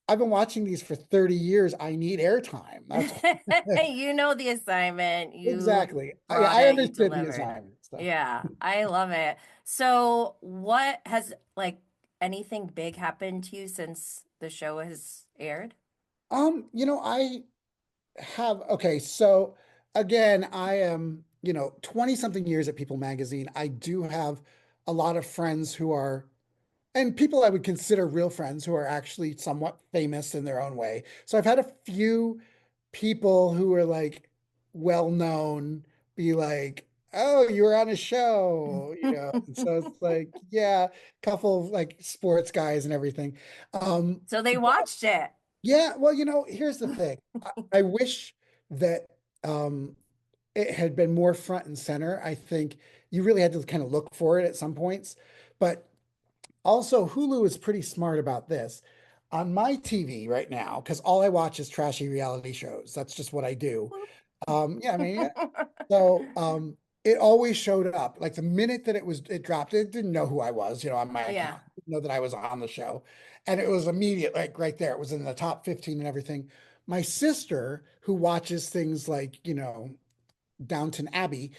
I've been watching these for 30 years. I need airtime. That's You know the assignment, you exactly. brought I it, you understood the delivered. assignment. So. Yeah, I love it. So, what has like anything big happened to you since the show has aired? I have, okay, so again, I am, 20 something years at People Magazine. I do have a lot of friends who are, and people I would consider real friends who are actually somewhat famous in their own way. So I've had a few people who are like well known be like, oh, you were on a show, and so it's like, yeah, a couple of like sports guys and everything. So they watched it. Yeah, well, here's the thing. I wish that um, it had been more front and center. I think you really had to kind of look for it at some points. But also, Hulu is pretty smart about this. On my TV right now, because all I watch is trashy reality shows. That's just what I do. Yeah, I mean, yeah. So it always showed up. Like the minute that it dropped, it didn't know who I was, on my Yeah. account. It didn't know that I was on the show. And it was immediate, like right there. It was in the top 15 and everything. My sister, who watches things like, Downton Abbey,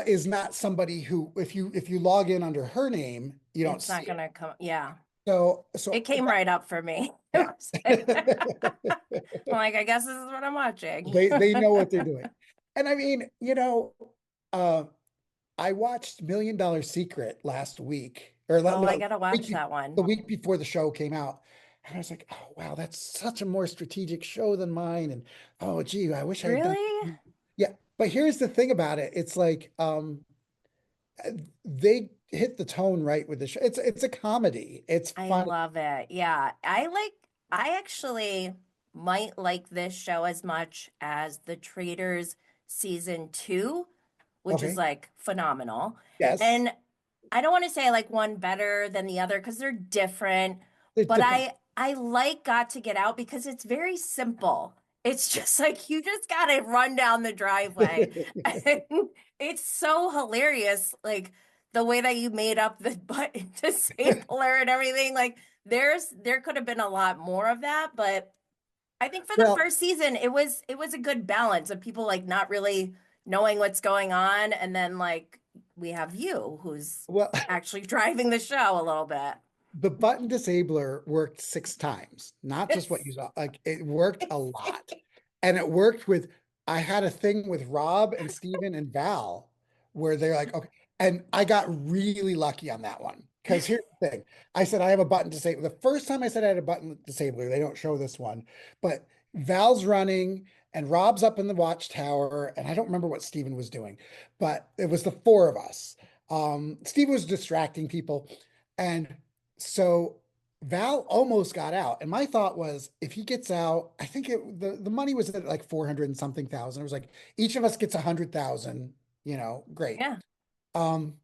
is not somebody who, if you log in under her name, you don't It's see not it. gonna come. Yeah. So It came right up for me. yeah. I'm like, I guess this is what I'm watching. They know what they're doing. And I mean, uh I watched Million Dollar Secret last week, or Oh, I no, gotta watch that the one. week before the show came out. And I was like, oh, wow, that's such a more strategic show than mine. And oh, gee, I wish I had done. Really? Yeah. But here's the thing about it. It's like they hit the tone right with the show. It's a comedy. It's I funny. love it. Yeah. I actually might like this show as much as The Traitors season two, which is Okay. like phenomenal. Yes. And I don't want to say I like one better than the other because they're different, They're but different. I like Got to Get Out because it's very simple. It's just like you just gotta run down the driveway. And it's so hilarious, like the way that you made up the button disabler and everything. Like there could have been a lot more of that, but I think for the Well, first season it was a good balance of people like not really knowing what's going on, and then like we have you who's well, actually driving the show a little bit. the button disabler worked 6 times, not just what It's you saw. Like it worked a insane. lot. And it worked with, I had a thing with Rob and Steven and Val where they're like, okay. And I got really lucky on that one. Because here's the thing. I said I have a button disabler. The first time I said I had a button disabler, they don't show this one, but Val's running and Rob's up in the watchtower. And I don't remember what Steven was doing, but it was the four of us. Steve was distracting people. And so Val almost got out. And my thought was, if he gets out, I think the money was at like 400 and something thousand. It was like each of us gets 100,000, great. Yeah. Um,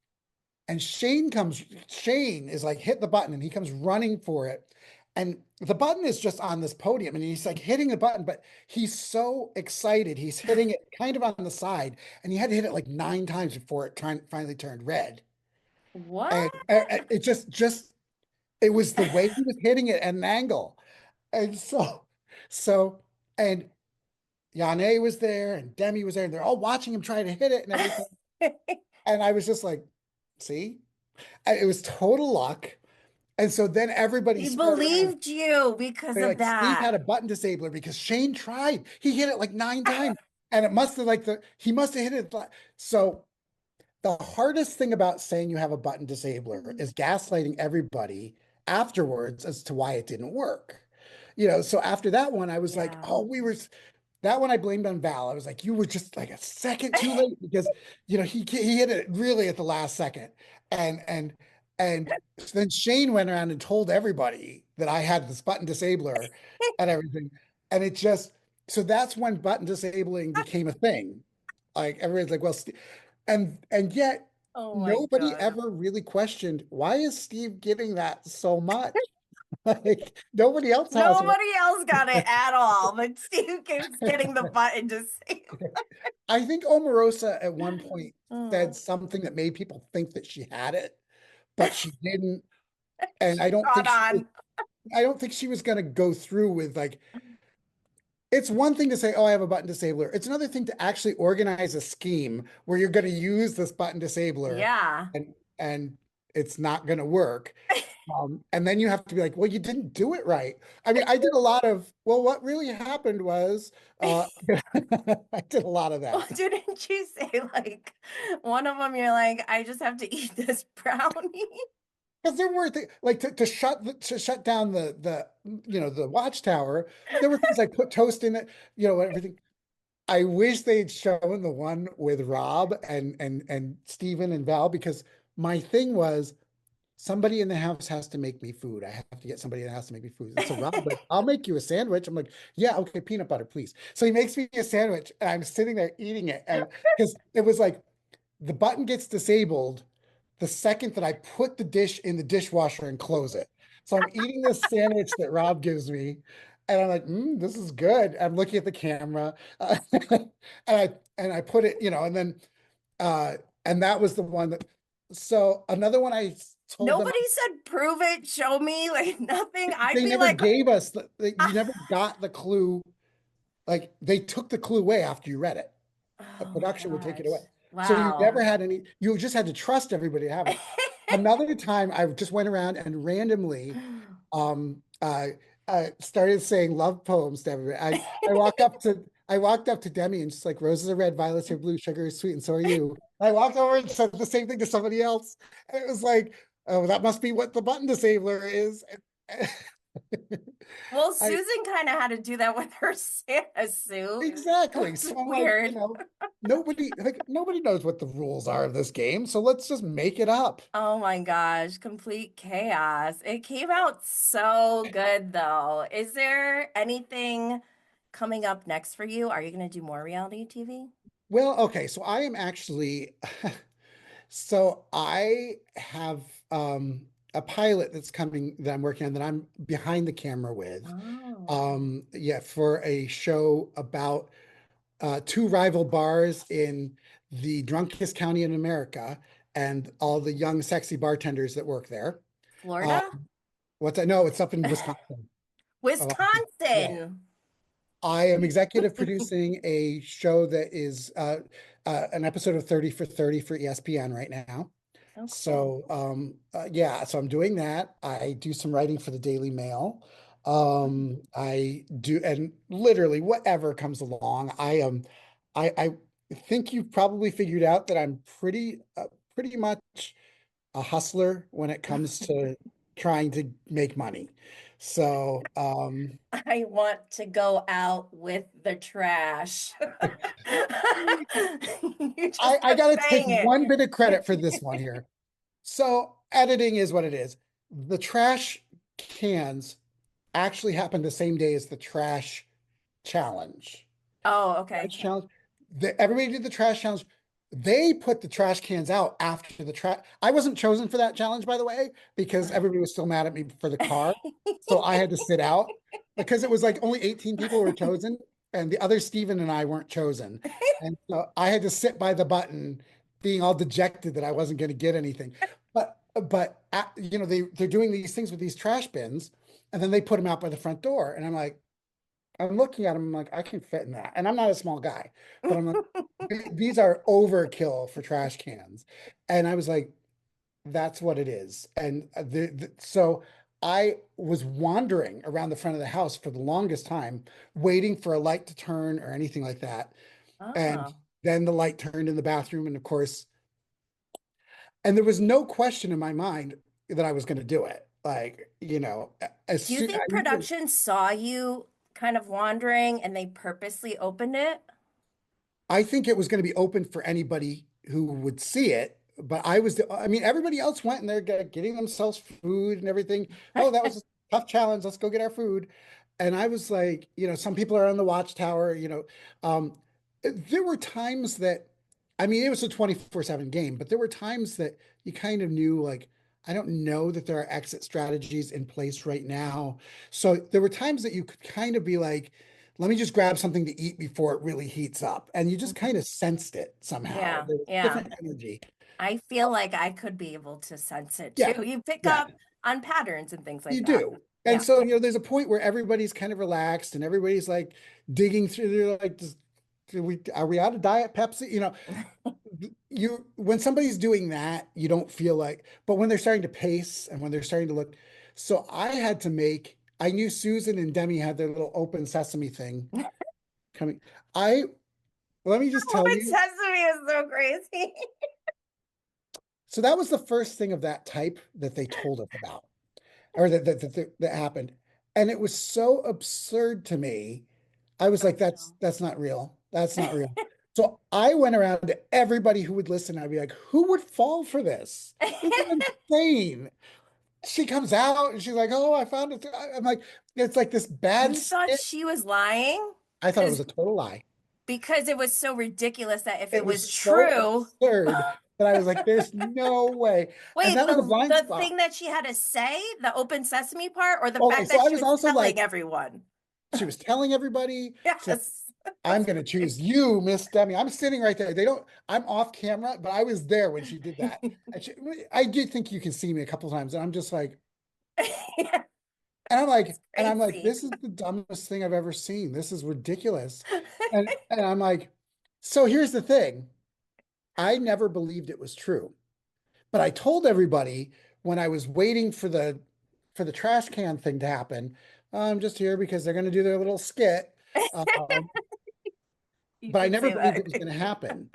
and Shane is like hit the button and he comes running for it. And the button is just on this podium and he's like hitting the button, but he's so excited. He's hitting it kind of on the side and he had to hit it like 9 times before it finally turned red. What? And it just it was the way he was hitting it at an angle. And so, and Yane was there and Demi was there and they're all watching him try to hit it and everything. And I was just like, see, it was total luck. And so then everybody He spread around. believed you because They're of like, Steve that. had a button disabler because Shane tried. He hit it like 9 times. And it must have he must have hit it. So the hardest thing about saying you have a button disabler is gaslighting everybody afterwards as to why it didn't work. So after that one, I was like, Yeah. oh, that one I blamed on Val. I was like, you were just like a second too late because he hit it really at the last second. And then Shane went around and told everybody that I had this button disabler and everything. And so that's when button disabling became a thing. Like everybody's like, well, and yet Oh my nobody God. ever really questioned why is Steve getting that so much? Like nobody else has it. Nobody else got it at all, but Steve keeps getting the button to say, I think Omarosa at one point said oh, something that made people think that she had it, but she didn't. And she caught on. I don't think she was going to go through with like, it's one thing to say, oh, I have a button disabler. It's another thing to actually organize a scheme where you're going to use this button disabler Yeah. and it's not going to work. And then you have to be like, well, you didn't do it right. I mean, I did a lot of, well, what really happened was, I did a lot of Oh, that. didn't you say like one of them? You're like, I just have to eat this brownie. Because there were like to shut down the watchtower. There were things like put toast in it, everything. I wish they'd shown the one with Rob and Steven and Val because my thing was somebody in the house has to make me food. I have to get somebody in the house to make me food. And so Rob's like, I'll make you a sandwich. I'm like, yeah, okay, peanut butter, please. So he makes me a sandwich and I'm sitting there eating it. And because it was like the button gets disabled the second that I put the dish in the dishwasher and close it. So I'm eating this sandwich that Rob gives me, and I'm like, this is good. I'm looking at the camera, and I put it, and then uh, and that was the one that. So another one I told them Nobody said prove it, show me, like nothing. I'd they be never like, gave us you never got the clue. Like they took the clue away after you read it. A oh my production would take it gosh. away. So you never Wow. had you just had to trust everybody to have it. Another time I just went around and randomly started saying love poems to everybody. I walked up to Demi and just like roses are red, violets are blue, sugar is sweet, and so are you. I walked over and said the same thing to somebody else. And it was like, oh, that must be what the button disabler is. Well, I Susan kind of had to do that with her Santa suit. exactly. That's So I'm like, weird. nobody knows what the rules are of this game, so let's just make it up. Oh my gosh, complete chaos. It came out so good though. Is there anything coming up next for you? Are you going to do more reality TV? Well, okay, so I am actually so I have a pilot that's coming that I'm working on that I'm behind the camera with. Oh, Yeah, for a show about two rival bars in the drunkest county in America and all the young, sexy bartenders that work there. Uh, Florida? what's that? No, it's up in Wisconsin. Oh, yeah. Wisconsin. I am executive producing a show that is an episode of 30 for 30 for ESPN right now. Oh, cool. So yeah, so I'm doing that. I do some writing for the Daily Mail. I do, and literally whatever comes along. I think you've probably figured out that I'm pretty much a hustler when it comes to trying to make money. So I want to go out with the trash. You just I kept got to take saying one bit of credit for it. this one here. So editing is what it is. The trash cans actually happened the same day as the trash challenge. Oh, okay. Trash challenge. Everybody did the trash challenge. they put the trash cans out after the trash. I wasn't chosen for that challenge, by the way, because everybody was still mad at me for the car. So I had to sit out because it was like only 18 people were chosen, and the other Steven and I weren't chosen. And so I had to sit by the button, being all dejected that I wasn't going to get anything. But they're doing these things with these trash bins, and then they put them out by the front door. And I'm like, I'm looking at them, I'm like, I can fit in that. And I'm not a small guy, but I'm like, these are overkill for trash cans. And I was like, that's what it is. And so I was wandering around the front of the house for the longest time, waiting for a light to turn or anything like that. And Oh. then the light turned in the bathroom. And of course, and there was no question in my mind that I was going to do it. Like, as Do you soon think production saw you kind of wandering and they purposely opened it? I think it was going to be open for anybody who would see it, but I mean, everybody else went and they're getting themselves food and everything. Oh, that was a tough challenge. Let's go get our food. And I was like, some people are on the watchtower, there were times that, I mean, it was a 24/7 game, but there were times that you kind of knew, like, I don't know that there are exit strategies in place right now. So there were times that you could kind of be like, let me just grab something to eat before it really heats up. And you just kind of sensed it somehow. Yeah, There was yeah. different energy. I feel like I could be able to sense it Yeah, too. You pick yeah, up on patterns and things like you that. do. And Yeah. so, there's a point where everybody's kind of relaxed and everybody's like digging through. They're like, are we out of Diet Pepsi? When somebody's doing that, you don't feel like, but when they're starting to pace and when they're starting to look, so I knew Susan and Demi had their little open sesame thing coming. I, let me just tell Open you, sesame is so crazy. so that was the first thing of that type that they told us about, or that happened. And it was so absurd to me. I was I like, know. that's not real. That's not real. So I went around to everybody who would listen. I'd be like, who would fall for this? This is insane. She comes out and she's like, oh, I found it. I'm like, it's like this bad You thought skit. she was lying? I thought it was Because a total lie. because it was so ridiculous that if It it was was so true, absurd that I was like, there's no way. And wait, that was a the blind the spot. thing that she had to say, the open sesame part, or the Okay, fact so that I she was was also telling like, everyone? she was telling everybody, she said, Yes. I'm That's going to choose crazy. you, Miss Demi. I'm sitting right there. I'm off camera, but I was there when she did that. And I did think you can see me a couple times. And I'm just like, Yeah, it's and I'm like, crazy. this is the dumbest thing I've ever seen. This is ridiculous. And I'm like, so here's the thing. I never believed it was true. But I told everybody when I was waiting for the trash can thing to happen, I'm just here because they're going to do their little skit. Um, You but I did never say believed that. it was going to happen.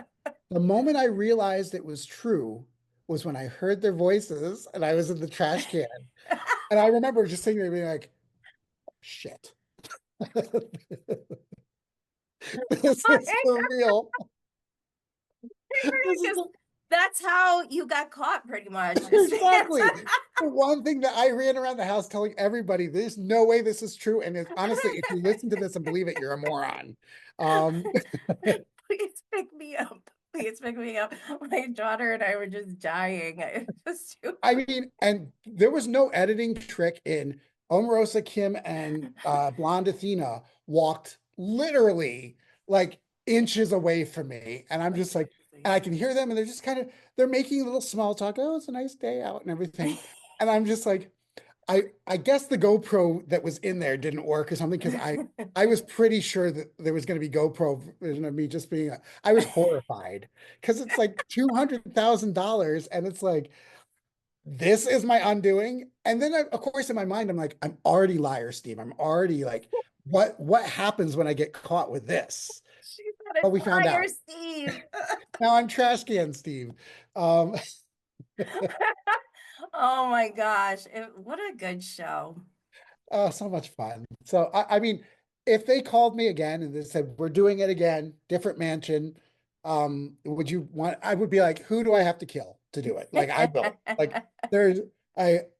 The moment I realized it was true was when I heard their voices and I was in the trash can. And I remember just sitting there being like, shit, this is surreal. This is Because that's how you got caught, pretty much. exactly the one thing that I ran around the house telling everybody, there's no way this is true. And honestly, if you listen to this and believe it, you're a moron. Um, Please pick me up. Please pick me up. My daughter and I were just dying. It was too I mean, and there was no editing trick in Omarosa Kim and Blonde Athena walked literally like inches away from me. And I'm just like, crazy. and I can hear them and they're just they're making a little small talk. Oh, it's a nice day out and everything. And I'm just like, I guess the GoPro that was in there didn't work or something because I was pretty sure that there was going to be GoPro vision of me just being I was horrified because it's like $200,000 and it's like this is my undoing. And then of course in my mind I'm like I'm already liar Steve. I'm already like what happens when I get caught with this? She said But it's we found liar, out. Steve. Now I'm trash can Steve. Um Oh my gosh. What a good show. Oh, so much fun. So I mean, if they called me again and they said, we're doing it again, different mansion, would you want, I would be like, who do I have to kill to do it? Like I will. Like there's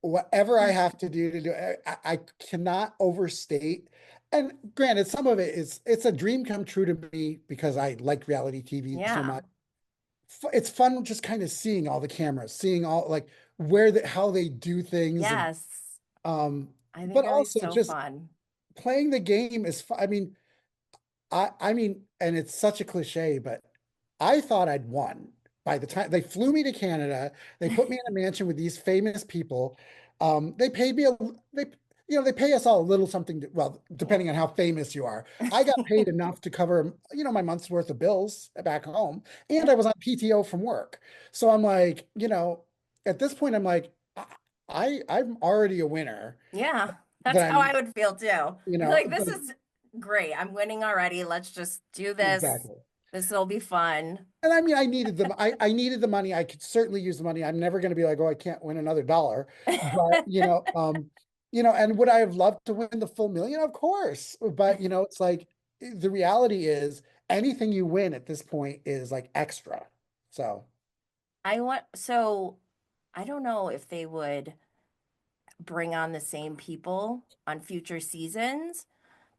whatever I have to do to do it, I cannot overstate. And granted, some of it is it's a dream come true to me because I like reality TV so Yeah. much. it's fun just kind of seeing all the cameras, seeing all like where the how they do things and Yes, um I think but it'll be also so just fun. playing the game is fun. I mean, I mean, and it's such a cliche, but I thought I'd won by the time they flew me to Canada. They put me in a mansion with these famous people. They paid me they they pay us all a little something well, Yeah. depending on how famous you are. I got paid enough to cover, my month's worth of bills back home, and I Yeah. was on PTO from work. So I'm like, at this point, I'm like, I'm already a winner. Yeah. That's That how I I'm, would feel too. Be like, this but is great. I'm winning already. Let's just do this. exactly. This will be fun. And I mean, I needed the money. I could certainly use the money. I'm never going to be like, oh, I can't win another dollar. But, and would I have loved to win the full million? Of course. But, it's like the reality is anything you win at this point is like extra. So, So I don't know if they would bring on the same people on future seasons,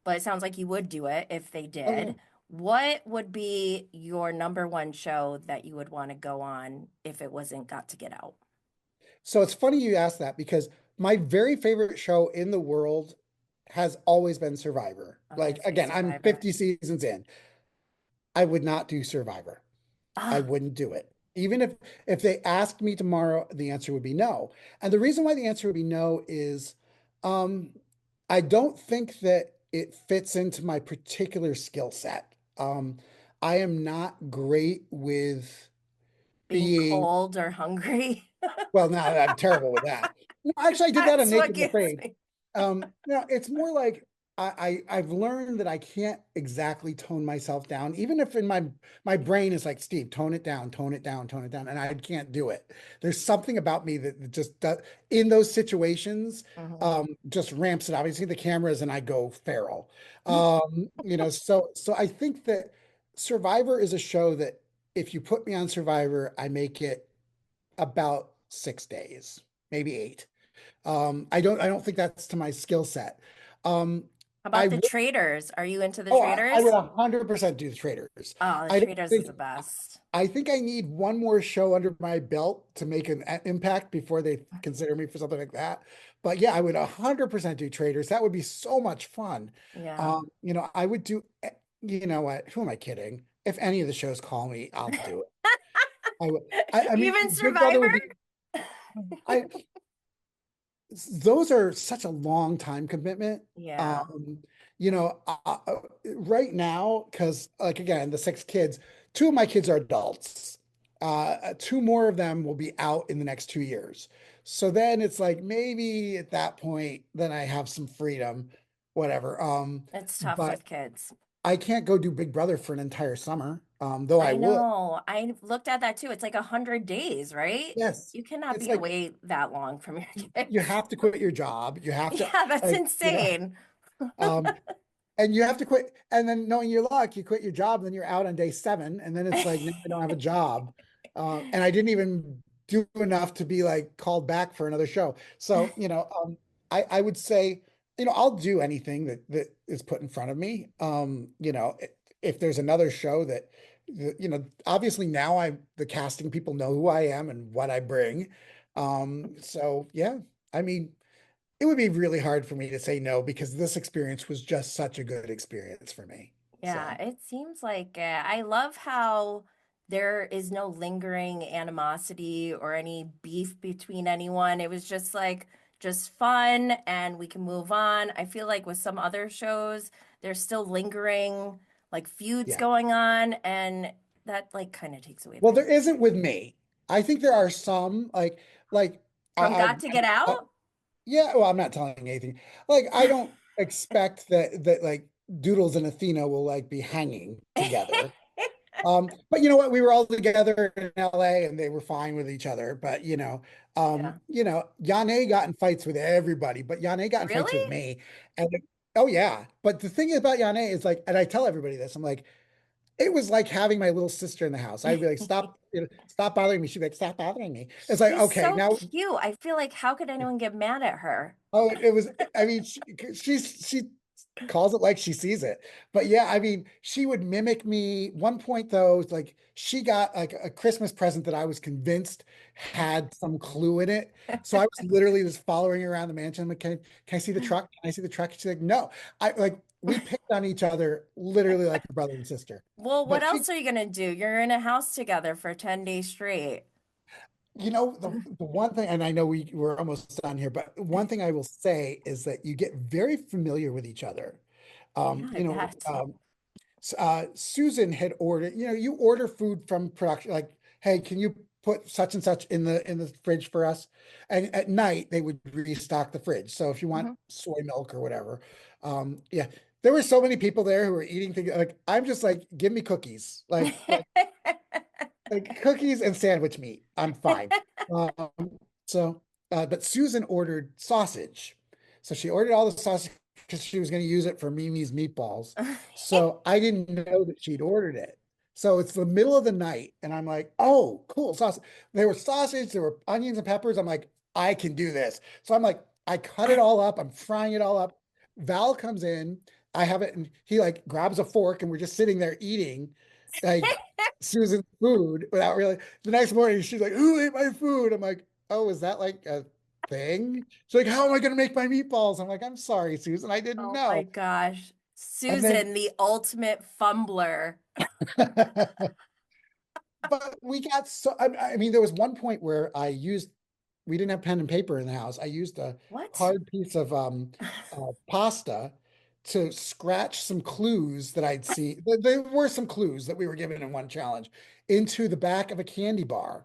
but it sounds like you would do it if they oh yeah. did. What would be your number one show that you would want to go on if it wasn't Got to Get Out? So it's funny you asked that because my very favorite show in the world has always been Survivor. I was gonna Like, say again, I'm Survivor. 50 seasons in. I would not do Survivor. I Ah, wouldn't do it. Even if they asked me tomorrow, the answer would be no. And the reason why the answer would be no is um, I don't think that it fits into my particular skill set. I am not great with being being, cold or hungry. well, no, I'm terrible with that. No, actually, I did that on That's what Naked and gives Afraid. me. It's more like I've learned that I can't exactly tone myself down, even if in my brain is like, Steve, tone it down, tone it down, tone it down, and I can't do it. There's something about me that just does in those situations, Mhm. just ramps it up. I see the cameras and I go feral. So I think that Survivor is a show that if you put me on Survivor, I make it about 6 days, maybe eight. I don't think that's to my skill set. Um, How I about the would, traders? Are you into the oh, I would traders? 100% do the traders. Oh, the I don't traders is think, the best. I think I need one more show under my belt to make an impact before they consider me for something like that. But yeah, I would 100% do traders. That would be so much fun. Yeah. I would do, you know what? Who am I kidding? If any of the shows call me, I'll do it. I would. I mean, Even Big Brother Survivor? would be. I those are such a long time commitment. Yeah, Um, right now, because like again, the six kids, two of my kids are adults. Two more of them will be out in the next 2 years. So then it's like maybe at that point, then I have some freedom, whatever. it's tough But with kids. I can't go do Big Brother for an entire summer. Though I I would. know. I looked at that too. It's like 100 days, right? Yes. You cannot It's be like away that long from your you kids. have to quit your job. You have to Yeah, that's like, insane. um, and you have to quit. And then knowing your luck, you quit your job, and then you're out on day seven. And then it's like, now I don't have a job. And I didn't even do enough to be like called back for another show. So, I would say, I'll do anything that is put in front of me. If there's another show obviously now the casting people know who I am and what I bring. So yeah, I mean, it would be really hard for me to say no because this experience was just such a good experience for me. Yeah, So it seems like I love how there is no lingering animosity or any beef between anyone. It was just like just fun and we can move on. I feel like with some other shows, there's still lingering like feuds yeah. going on and that like kind of takes away Well, the there isn't with me. I think there are some like from I, Got to Get I Out. yeah, well, I'm not telling anything. Like I don't expect that like Doodles and Athena will like be hanging together. But you know what? We were all together in LA and they were fine with each other. But Yeah. Yane got in fights with everybody, but Yane got in fights with Really? me. And oh yeah. But the thing about Yane is like, and I tell everybody this, I'm like, it was like having my little sister in the house. I'd be like, stop, stop bothering me. She'd be like, stop bothering me. It's like, She's okay, so now cute. I feel like how could anyone get mad at her? oh, it was, I mean, calls it like she sees it. But yeah, I mean, she would mimic me. One point though, it's like she got like a Christmas present that I was convinced had some clue in it. So I was literally just following her around the mansion. I'm like, can I see the truck? Can I see the truck? She's like, no. I like we picked on each other literally like a brother and sister. Well, what But she, else are you gonna do? You're in a house together for 10 days straight. the one thing, and I know we're almost done here, but one thing I will say is that you get very familiar with each other. Yeah, I bet. Susan had ordered, you order food from production, like, hey, can you put such and such in the fridge for us? And at night they would restock the fridge. So if you want Mhm. soy milk or whatever, yeah, there were so many people there who were eating things like I'm just like, give me cookies, like cookies and sandwich meat. I'm fine. Um, but Susan ordered sausage. So she ordered all the sausage because she was going to use it for Mimi's meatballs. So I didn't know that she'd ordered it. So it's the middle of the night, and I'm like, oh, cool, sausage. There was sausage, there were onions and peppers. I'm like, I can do this. So I'm like, I cut it all up, I'm frying it all up. Val comes in, I have it, and he like grabs a fork, and we're just sitting there eating. Like Susan's food without really. The next morning, she's like, "Who ate my food?" I'm like, "Oh, is that like a thing?" She's like, "How am I going to make my meatballs?" I'm like, "I'm sorry, Susan, I didn't Oh my know." gosh. And then, Susan, the ultimate fumbler. but we got so. I mean, there was one point where we didn't have pen and paper in the house. I used a What? hard piece of pasta to scratch some clues that I'd seen. There were some clues that we were given in one challenge into the back of a candy bar.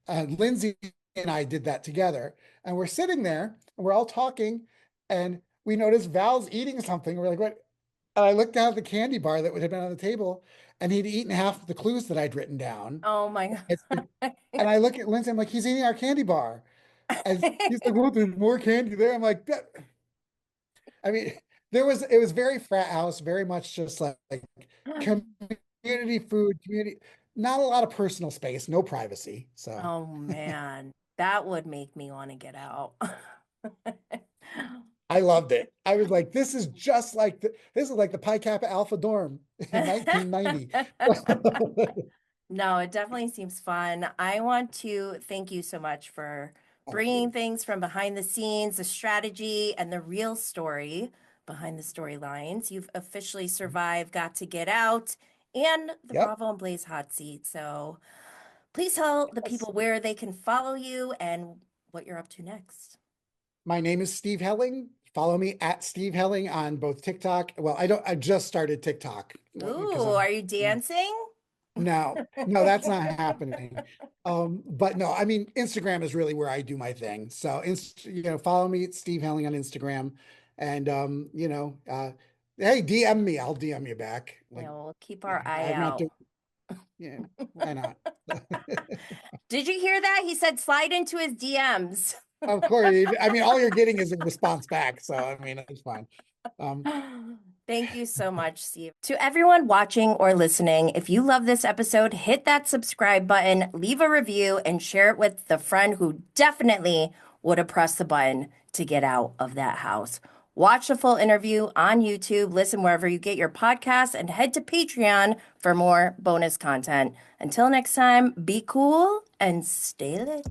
Lindsay and I did that together, and we're sitting there and we're all talking, and we noticed Val's eating something. We're like, "What?" And I looked down at the candy bar that would have been on the table, and he'd eaten half of the clues that I'd written down. Oh my It's like, God. and I look at Lindsay, I'm like, he's eating our candy bar. And he's like, well, there's more candy there. I'm like, I mean, it was very frat house, very much just like community food, community, not a lot of personal space, no privacy. So Oh man, that would make me want to get out. I loved it. I was like, this is like the Pi Kappa Alpha dorm in 1990. No, it definitely seems fun. I want to thank you so much for Thank bringing you. things from behind the scenes, the strategy, and the real story behind the storylines. You've officially survived, got to get out, and the Yep. Bravo and Blaze hot seat. So please tell the Yes. people where they can follow you and what you're up to next. My name is Steve Helling. Follow me at Steve Helling on both TikTok. Well, I just started TikTok because Ooh, are you dancing? no, that's not happening. But no, I mean, Instagram is really where I do my thing. So, follow me at Steve Helling on Instagram, and hey, DM me. I'll DM you back. Yeah, Like, we'll keep our eye I'm not out. doing. Yeah, why not? Did you hear that? He said slide into his DMs. Of course. I mean, all you're getting is a response back. So, I mean, it's fine. Um, Thank you so much, Steve. To everyone watching or listening, if you love this episode, hit that subscribe button, leave a review, and share it with the friend who definitely would have pressed the button to get out of that house. Watch the full interview on YouTube, listen wherever you get your podcasts, and head to Patreon for more bonus content. Until next time, be cool and stay lit.